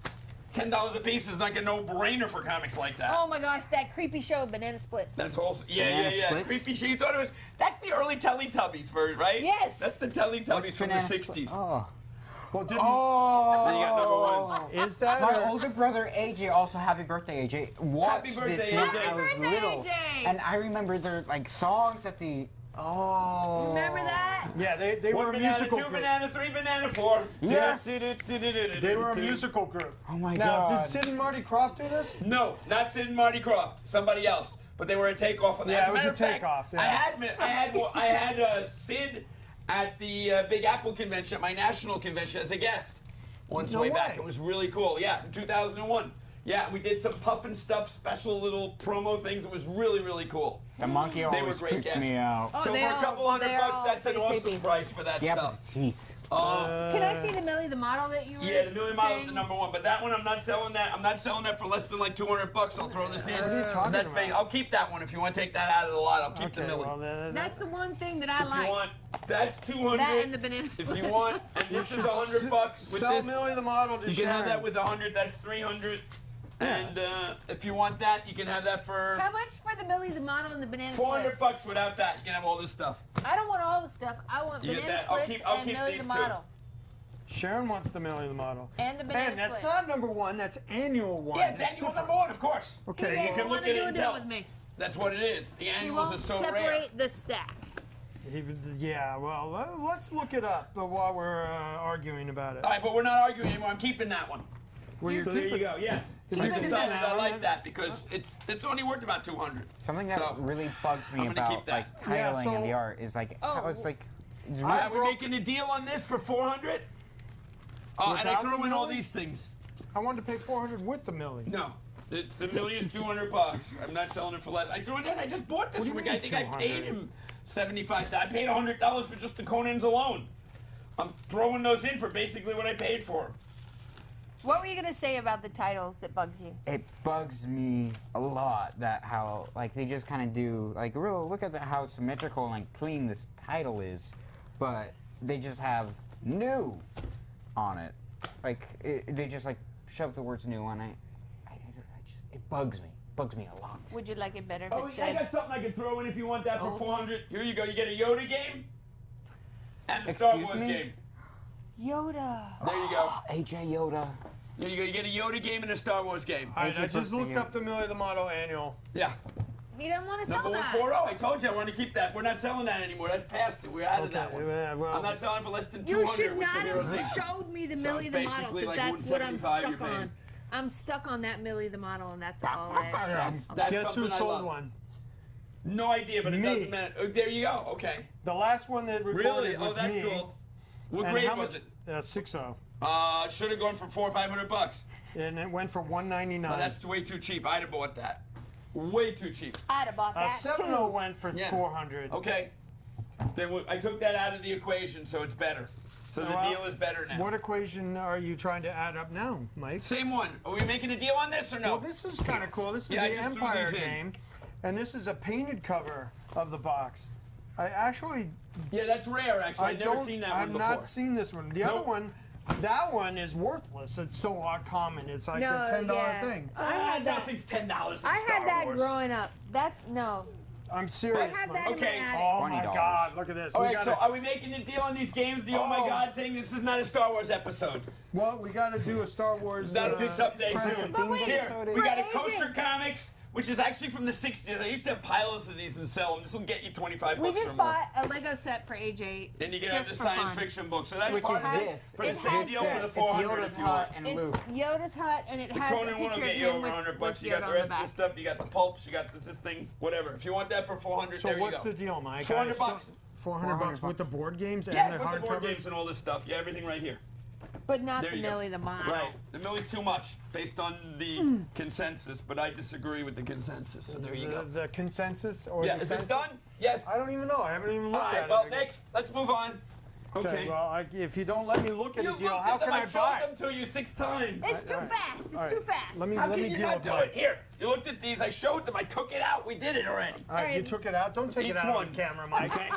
$10 a piece is like a no-brainer for comics like that. Oh my gosh, that creepy show, Banana Splits. That's also Banana Splits? Creepy shit. You thought it was? That's the early Teletubbies version, right? Yes. That's the Teletubbies What's from the banana '60s. Oh. Well, didn't, Then you got #1s. is that My or- older brother AJ, also happy birthday AJ, watched birthday, this when AJ. I was Happy birthday, little, AJ. and I remember their like songs at the. Oh. Remember that? Yeah, they were One a banana, musical 2 group. banana, 3 banana, 4. Yes. They were a musical group. Oh my Now, God. did Sid and Marty Krofft do this? No, not Sid and Marty Krofft. Somebody else. But they were a takeoff on that. Yeah, As it was matter a of fact, takeoff, yeah. I had Sid at the Big Apple convention, at my national convention, as a guest. Once No way back. way. It was really cool. Yeah, in 2001. Yeah, we did some puff and stuff, special little promo things. It was really, really cool. The monkey They were always great creeped guests. me out. Oh, So they for a all- couple $100 they're bucks, all that's an pretty awesome creepy. price for that Yeah, stuff. but the teeth. Can I see the Millie the model that you were Yeah, the Million Model is the saying? #1, but that one I'm not selling that. I'm not selling that for less than like $200. I'll throw this in. What are you talking That's about? fake. I'll keep that one if you want to take that out of the lot. I'll keep the Okay, Millie. well, That's the one thing that I If you like. want, that's 200. That and the banana If splits. you want, and this is $100 with Sell this. Millie the model to You can have Sharon. that with 100. That's 300. And if you want that, you can have that for How much for the Millie's the model and the Banana $400 Splits? without that. You can have all this stuff. I don't want all the stuff. I want You get Banana that. I'll Splits keep and Millie these the two. model. Sharon wants the Millie the model. And the Banana And that's Splits. not #1. That's annual one. Yeah, it's That's annual different. #1, of course. Okay. Yeah, You can you look wanna at do it a and deal tell. with me. That's what it is. The You annuals are won't so separate rare. the stack. Yeah, well, let's look it up while we're arguing about it. All right, but we're not arguing anymore. I'm keeping that one. Well, you're So there you keeping- go. Yes. Keep I it decided down, I like man. that because it's only worth about 200. Something that So, really bugs me I'm gonna keep about that. like Yeah, titling so- and the art is like how it's like. It's I Are we broke- making a deal on this for 400? And I Without threw the in all Millie? these things. I wanted to pay 400 with the Millie. No. The Millie is $200. I'm not selling it for less. I threw in this. I just bought this What do from you a guy. I mean think I paid 200? him $75. I paid $100 for just the Conans alone. I'm throwing those in for basically what I paid for them. What were you gonna say about the titles that bugs you? It bugs me a lot that how like they just kind of do like real look at how symmetrical and like clean this title is, but they just have new on it. Like they just like shove the words new on it. It bugs me a lot. Would you like it better if Oh, it I said? got something I can throw in if you want that for 400. Here you go. You get a Yoda game and a Star Excuse Wars me? game. Yoda. There you go. AJ Yoda. There you go. You get a Yoda game and a Star Wars game. All right, I AJ just looked Yoda. up the Millie the Model annual. Yeah. He didn't want to Number sell that. 140. I told you I wanted to keep that. We're not selling that anymore. That's past it. We're out of that one. yeah, well- I'm not selling for less than You 200 should with not the Hero have thing. showed me the So Millie it's the Model basically because like that's what I'm 175 you're stuck paying. on. I'm stuck on that Millie the Model, and that's all it. That's Guess who something I sold love. one? No idea, but it Me. doesn't matter. Oh, there you go. Okay. The last one that recorded Really? was Oh, that's me. cool. What And grade how was much? it? 6.0. Should have gone for $400 or $500. And it went for $199. Oh, that's way too cheap. I'd have bought that. Way too cheap. I'd have bought that 7.0 too. went for Yeah. $400. Okay. Then I took that out of the equation, so it's better. So the Well, deal is better now. What equation are you trying to add up now, Mike? Same one. Are we making a deal on this or no? Well, this is kind of cool. This is Yeah, I the just threw Empire these in. game, and this is a painted cover of the box. I actually, Yeah, that's rare, actually. I I've never don't, seen that I've one before. not seen this one. The other Nope. one, that one is worthless. It's so common. It's like No, a $10 yeah. thing. I had that. Nothing's $10 in I Star had that Wars. growing up. That no. I'm serious. I had Mike. that Okay. in my attic. Oh my $20. God! Look at this. All We right, gotta, so are we making a deal on these games? The oh my Oh. God thing? This is not a Star Wars episode. well, we got to do a Star Wars. That'll be someday present. soon. But wait, Here, we for got a AJ. Coaster Comics, which is actually from the 60s. I used to have piles of these and sell them. This will get you 25 We bucks just or more. bought a Lego set for AJ. Then you can have just the for science fun. fiction book. So that's Which part is of it. this. For the It same has deal for the this. 400 It's if you Yoda's want. hut and It's Luke. Yoda's hut, and it The has a Conan one will picture get of you him over with, 100 bucks. with You got Yoda the on rest the of back. the stuff. You got the pulps. You got this thing, whatever. If you want that for 400, So there you what's go. the deal, Mike? 400 bucks. 400 bucks with the board games and Yeah, the with the board hardcover. games and all this stuff. Yeah, everything right here. But not There the you go. Millie the Model. Right. The Millie's too much based on the consensus, but I disagree with the consensus. So there you go. The consensus or Yeah, the is this census? done? Yes. I don't even know. I haven't even All looked right. at Well, it. next, let's move on. Okay. Well, if you don't let me look at You a deal, looked how at them. can I I buy? showed them to you 6 times. It's too fast. It's right. too fast. Let me How let can me you deal not with do mine. it? Here, you looked at these. I showed them. I took it out. We did it already. All right, you took it out. Don't take Each it out one. on camera, Mike. Okay.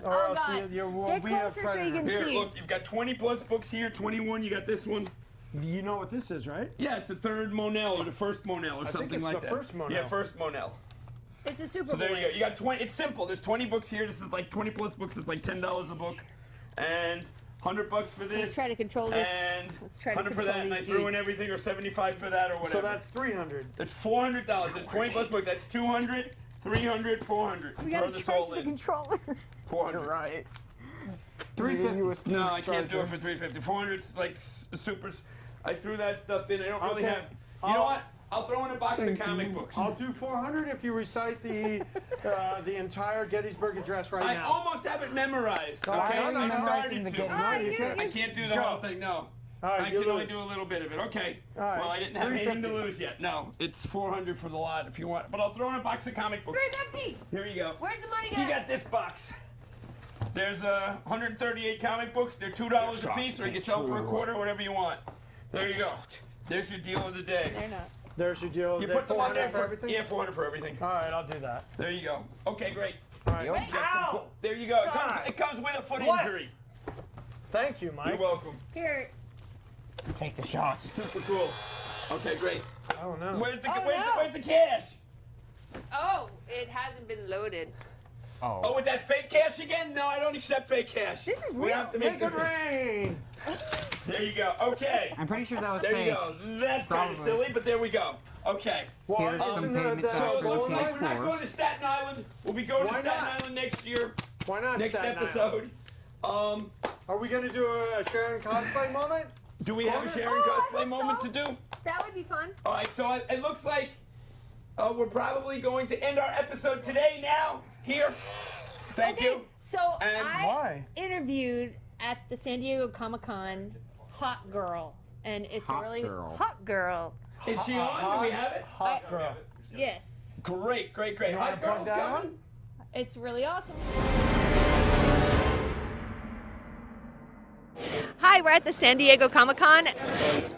Or Oh, else God. you will Get be a closer so you predator. can Here, see. look. You've got 20 plus books here. 21. You got this one. You know what this is, right? Yeah, it's the third Monel or the first Monel or think something it's like the that. first Monel. Yeah, first Monel. It's a Super So there Bowl. you go. You got 20. It's simple. There's 20 books here. This is like 20 plus books. It's like $10 a book, and $100 for this. Let's try to control this. And Let's try to 100 for control that, and I these threw in dudes. everything, or 75 for that, or whatever. So that's 300. That's $400. There's 20 plus books. That's 200, 300, 400. We Throw gotta this charge all the in. controller. 400. Right. 350. No, I can't do it for 350. 400 is like supers. I threw that stuff in. I don't really Okay. have. You know what? I'll throw in a box of comic books. I'll do 400 if you recite the entire Gettysburg Address right I now. almost have it memorized. No, Okay, I'm not I memorizing started the to. Gettysburg I can't do the Go. whole thing. No. All right, I you can only lose. do a little bit of it. Okay. All right, Well, I didn't have anything to 350. lose yet. No, it's 400 for the lot if you want. But I'll throw in a box of comic books. 350. Here you go. Where's the money You at? got this box. There's 138 comic books. They're $2 a piece, or you can sell them for a quarter, whatever you want. There you go. There's your deal of the day. They're not. There's your deal. You They're put them on 400 there for everything? Yeah, 400 for everything. All right, I'll do that. There you go. Okay, great. All right. Ow! There you go. God. It comes with a foot Bless. injury. Thank you, Mike. You're welcome. Here. Take the shots. Super cool. Okay, great. I don't know. Where's the Oh, where's, no. the where's the cash? Oh, it hasn't been loaded. Oh, with that fake cash again? No, I don't accept fake cash. This is We real. have to make Make it rain. There you go. Okay. I'm pretty sure that was There fake. you go. That's kind of Probably. silly, but there we go. Okay. Well, Here's isn't some the- payment the- back So it for looks the like we're not PS4. going to Staten Island. We'll be going to Why Staten not? Island next year. Why not Next Staten Island? episode. Are we going to do a Sharon cosplay moment? Do we have a Sharon Oh, I cosplay hope moment so. to do? That would be fun. All right, so it looks like we're probably going to end our episode today now, here. Thank Okay, you. so And I why? interviewed at the San Diego Comic-Con Hot Girl, and it's Hot a really girl. hot girl. Is she on? Do we have it? Hot girl. Yes, Great, great, great. You wanna Hot plug girls that coming? it's really awesome. Hi, Hi, we're at the San Diego Comic-Con,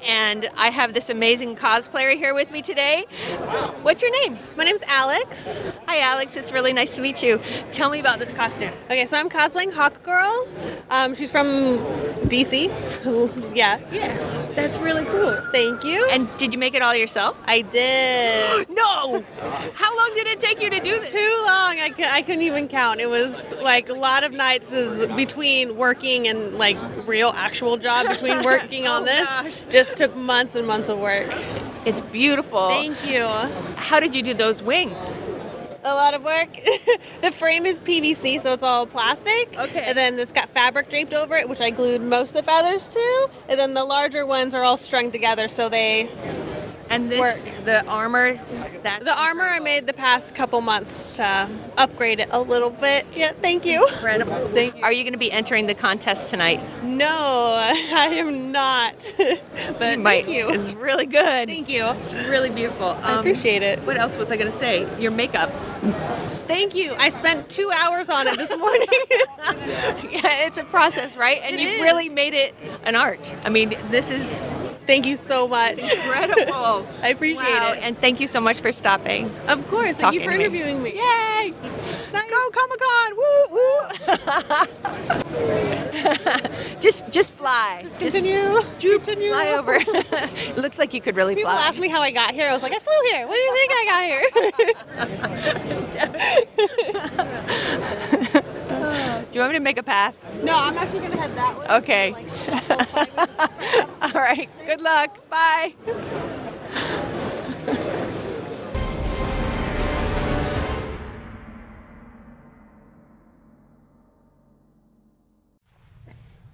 and I have this amazing cosplayer here with me today. What's your name? My name's Alex. Hi, Alex. It's really nice to meet you. Tell me about this costume. Okay, so I'm cosplaying Hawk Girl. She's from DC. Yeah. That's really cool. Thank you. And did you make it all yourself? I did. No! How long did it take you to do this? Too long. I couldn't even count. It was like a lot of nights is between working and like real actual job between working on this. Just took months and months of work. It's beautiful. Thank you. How did you do those wings? A lot of work. The frame is PVC, so it's all plastic. Okay. And then it's got fabric draped over it, which I glued most of the feathers to. And then the larger ones are all strung together, so they And this, work. the armor, The armor I made the past couple months to upgrade it a little bit. Yeah, thank you. incredible. Thank you. Are you going to be entering the contest tonight? No, I am not. But Might. thank you. It's really good. Thank you. It's really beautiful. I appreciate it. What else was I going to say? Your makeup. Thank you. I spent 2 hours on it this morning. Yeah, it's a process, right? And It you is. really made it an art. I mean, this is Thank you so much. incredible. I appreciate Wow. it. And thank you so much for stopping. Of course. Thank Talking you for to me. interviewing me. Yay! Go Comic-Con! Woo woo! Just fly. Just Continue. Continue. fly over. It looks like you could really People fly. ask me how I got here. I was like, I flew here. What do you think I got here? Do you want me to make a path? No, I'm actually going to head that way. Okay. Like, shuffle slightly. All right. Good luck. Bye.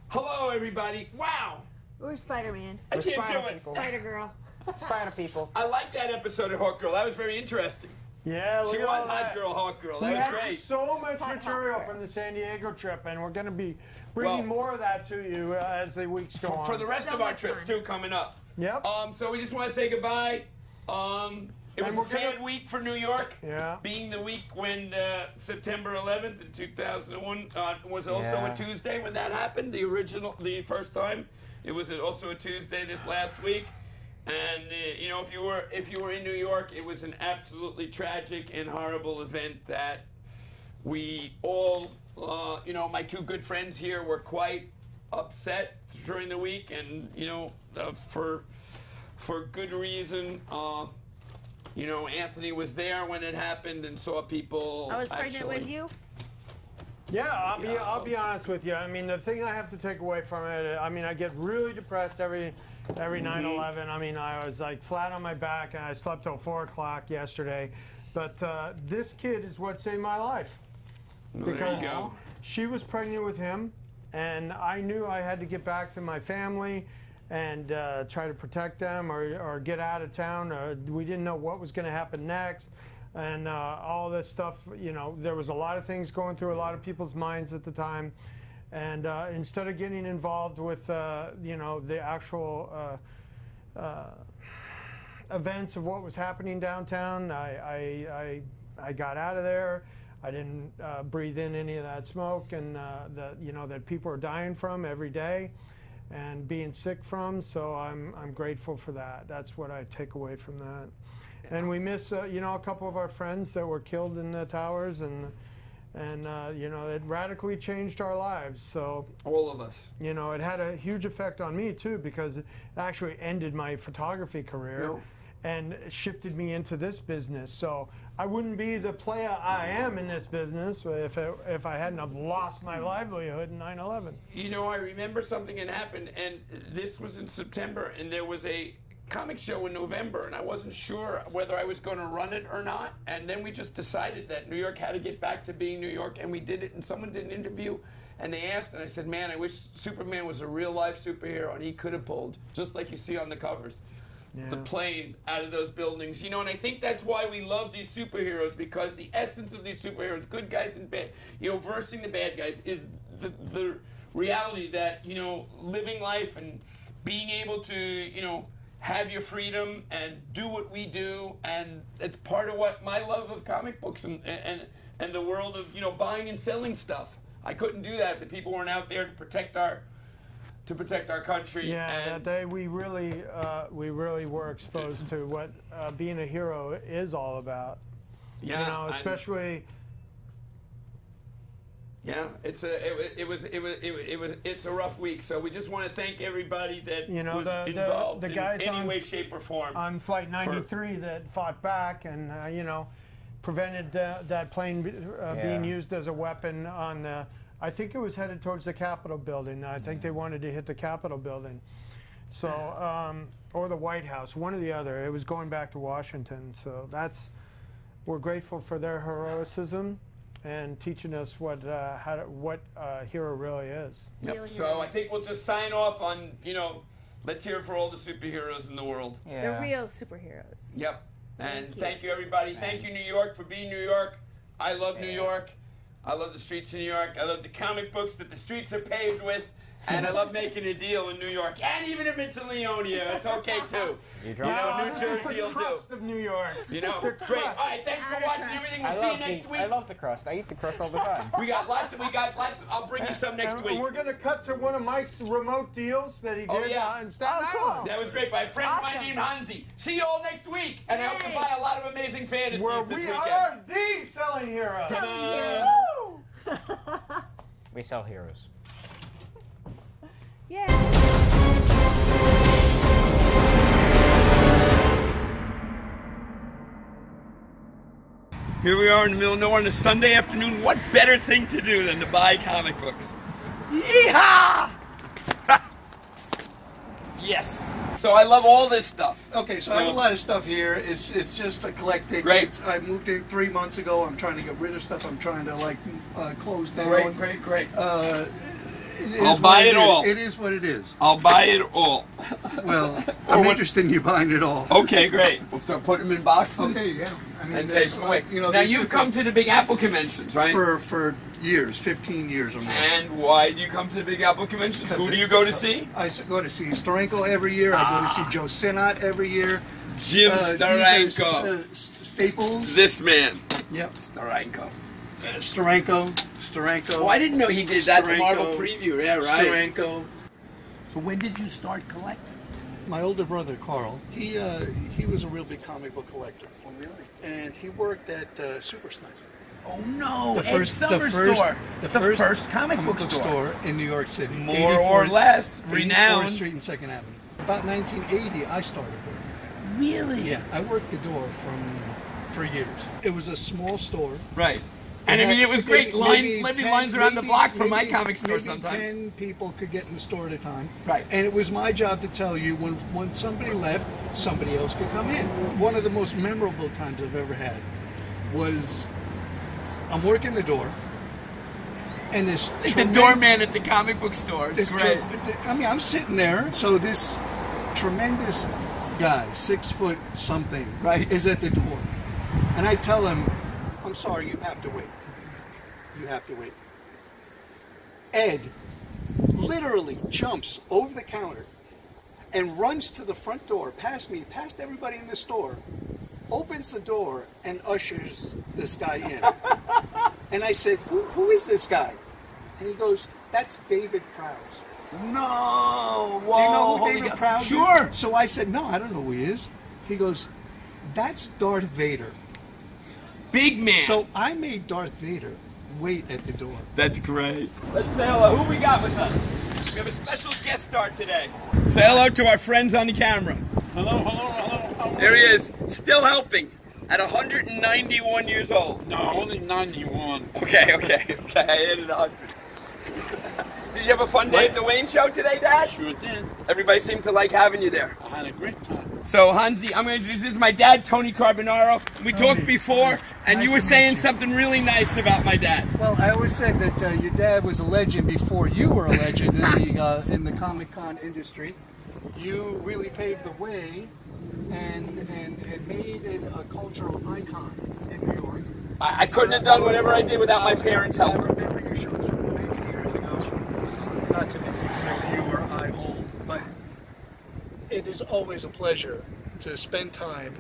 Hello, everybody. Wow. We're Spider-Man. I can't do Spider it. people. Spider-Girl. Spider people. I like that episode of Hawk Girl. That was very interesting. Yeah, look She at all was Hot that. Girl, Hawk Girl. We That was have great. so much material from the San Diego trip, and we're going to be bringing Well- more of that to you as the weeks go on. For the rest So of our much trips, fun. too, coming up. Yep. So we just want to say goodbye. It was we're a sad gonna- week for New York. Yeah. Being the week when September 11th in 2001 was also Yeah. a Tuesday when that happened. The first time, it was also a Tuesday this last week. And you know, if you were in New York, it was an absolutely tragic and horrible event that we all, you know, my two good friends here were quite upset during the week, and you know, for good reason. You know, Anthony was there when it happened and saw people. I was pregnant actually- with you. Yeah, I'll be honest with you. I mean, the thing I have to take away from it, I mean, I get really depressed every 9/11. I mean, I was like flat on my back, and I slept till 4 o'clock yesterday. But this kid is what saved my life. There you go. She was pregnant with him, and I knew I had to get back to my family and try to protect them or get out of town. We didn't know what was going to happen next. And all this stuff, you know, there was a lot of things going through a lot of people's minds at the time. And instead of getting involved with, you know, the actual events of what was happening downtown, I got out of there. I didn't breathe in any of that smoke and you know, that people are dying from every day and being sick from. So I'm grateful for that. That's what I take away from that. And we miss, you know, a couple of our friends that were killed in the towers, and you know, it radically changed our lives. So All of us. you know, it had a huge effect on me too, because it actually ended my photography career No. and shifted me into this business. So I wouldn't be the player I am in this business if I hadn't have lost my livelihood in 9/11. You know, I remember something had happened, and this was in September, and there was a comic show in November, and I wasn't sure whether I was going to run it or not. And then we just decided that New York had to get back to being New York, and we did it. And someone did an interview, and they asked, and I said, "Man, I wish Superman was a real-life superhero, and he could have pulled, just like you see on the covers, the plane out of those buildings." You know, and I think that's why we love these superheroes, because the essence of these superheroes, good guys and bad, you know, versing the bad guys, is the reality that, you know, living life and being able to, you know, have your freedom and do what we do, and it's part of what my love of comic books and the world of, you know, buying and selling stuff. I couldn't do that if the people weren't out there to protect our to protect our country. Yeah, and that day we really were exposed to what being a hero is all about. yeah, You know, especially. Yeah, it's a rough week. So we just want to thank everybody that was involved the guys in any on, way, shape, or form on Flight 93 that fought back and prevented that plane being used as a weapon on. I think it was headed towards the Capitol building. I think they wanted to hit the Capitol building, so or the White House, one or the other. It was going back to Washington. So we're grateful for their heroism and teaching us what a hero really is. Yep. So I think we'll just sign off on, let's hear it for all the superheroes in the world. The real superheroes. Yep. And thank you, everybody. Thank you, New York, for being New York. I love New York. I love the streets of New York. I love the comic books that the streets are paved with. And I love making a deal in New York. And even if it's in Leonia, it's okay too. New Jersey will do. Of New York. Great. All right, thanks for watching everything. We'll see you next week. I love the crust. I eat the crust all the time. We got lots. I'll bring you some next week. And we're going to cut to one of Mike's remote deals that he did in Staten Island. That was great by a friend of mine named Hansi. See you all next week. And I hope you buy a lot of amazing fantasies this weekend. We are the selling heroes. We sell heroes. Yeah. Here we are in the middle of nowhere on a Sunday afternoon. What better thing to do than to buy comic books? Yeehaw! Yes. So I love all this stuff. Okay, so I have a lot of stuff here. It's just eclectic. Great. I moved in 3 months ago. I'm trying to get rid of stuff. I'm trying to close down. Great. I'll buy it all. It is what it is. I'll buy it all. Well, I'm interested in you buying it all. Okay, great. We'll start putting them in boxes. Okay, yeah. I mean, And take them away. Now you've come to the Big Apple conventions, right? For years, 15 years or more. And why do you come to the Big Apple conventions? Who do you go to see? I go to see Starenko every year. I go to see Joe Sinnott every year. Jim Starenko. Staples. This man. Yep. Starenko. Starenko. Oh, I didn't know he did that. The Marvel preview. Yeah, right. Starenko. So when did you start collecting? My older brother Carl, he was a real big comic book collector. Oh, really? And he worked at Super Sniper. Oh no! The first comic book store in New York City. More or less renowned. 84th Street and 2nd Avenue. About 1980, I started there. Really? Yeah, I worked the door for years. It was a small store. Right. And I mean, it was great. Lines around the block from my comic store sometimes. 10 people could get in the store at a time. Right. And it was my job to tell you when somebody left, somebody else could come in. One of the most memorable times I've ever had was I'm working the door, and this the doorman at the comic book store. It's great. I'm sitting there, so this tremendous guy, 6 foot something, right, is at the door, and I tell him, "I'm sorry, you have to wait. You have to wait." Ed literally jumps over the counter and runs to the front door, past me, past everybody in the store, opens the door and ushers this guy in. And I said, who is this guy? And he goes, "That's David Prowse." No! Whoa, do you know who David Prowse is? Sure. So I said, "No, I don't know who he is." He goes, "That's Darth Vader." Big man. So I made Darth Vader wait at the door. That's great. Let's say hello. Who we got with us? We have a special guest star today. Say hello to our friends on the camera. Hello. There he is, still helping at 191 years old. No, only 91. Okay. I added 100. Did you have a fun day at the Wayne show today, Dad? Sure did. Everybody seemed to like having you there. I had a great time. So, Hansi, I'm going to introduce, this is my dad, Tony Carbonaro. We talked before, and you were saying something really nice about my dad. Well, I always said that your dad was a legend before you were a legend in the Comic-Con industry. You really paved the way and made it a cultural icon in New York. I couldn't have done whatever I did without my parents' help. I remember your shows from many years ago. Not to make you or I old, but it is always a pleasure to spend time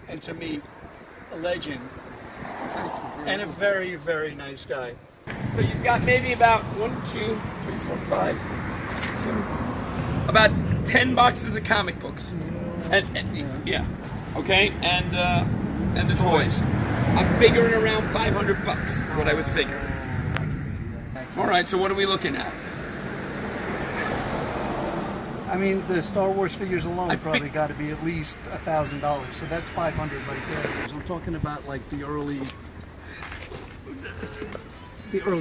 and to meet a legend and a very, very nice guy. So you've got maybe about 1, 2, 3, 4, 5, about 10 boxes of comic books, and yeah, okay, and the toys. I'm figuring around $500 is what I was figuring. All right, so what are we looking at? I mean, the Star Wars figures alone probably got to be at least $1,000. So that's 500 right there. I'm talking about like the early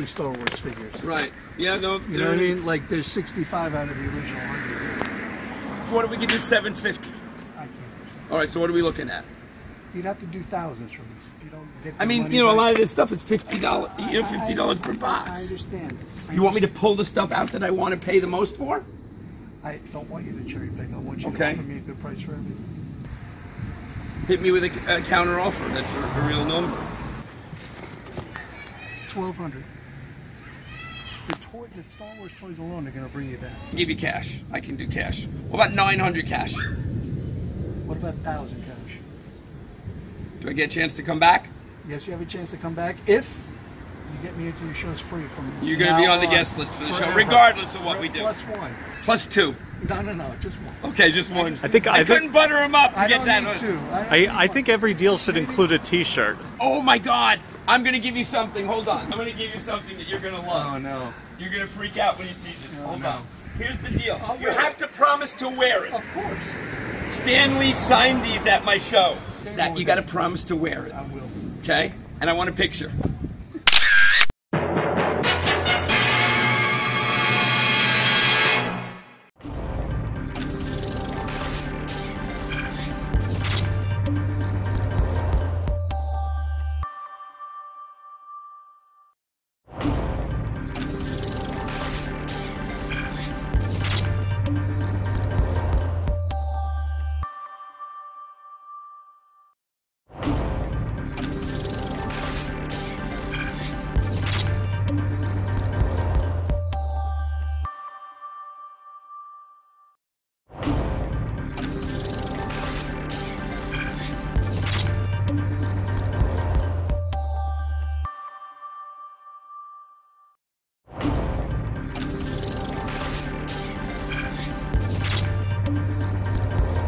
Star Wars figures. Right. Yeah. No. You know what I mean? Like there's 65 out of the original 100. So what if we could do 750? I can't do All right. So what are we looking at? You'd have to do thousands from this. You don't get. I mean, you know, a lot of this stuff is $50. You know, $50 per box. I understand. Do you want me to pull the stuff out that I want to pay the most for? I don't want you to cherry pick. I want you to Okay. offer me a good price for everything. Hit me with a counter offer. That's a real number. 1,200. The Star Wars toys alone are going to bring you down. I'll give you cash. I can do cash. What about 900 cash? What about 1,000 cash? Do I get a chance to come back? Yes, you have a chance to come back if you get me into your shows free from. You're going to be now on the guest list for the show, forever. regardless of what we do. Plus one. Plus two. No, just one. Okay, just one. I think couldn't butter him up to I get don't that. need two. I think every deal should include a T-shirt. Oh my God! I'm going to give you something. Hold on. I'm going to give you something that you're going to love. Oh no. You're going to freak out when you see this. Oh, Hold no. on. Here's the deal. You have to promise to wear it. Of course. Stan Lee signed these at my show. That you got to promise to wear it. I will. Okay? And I want a picture.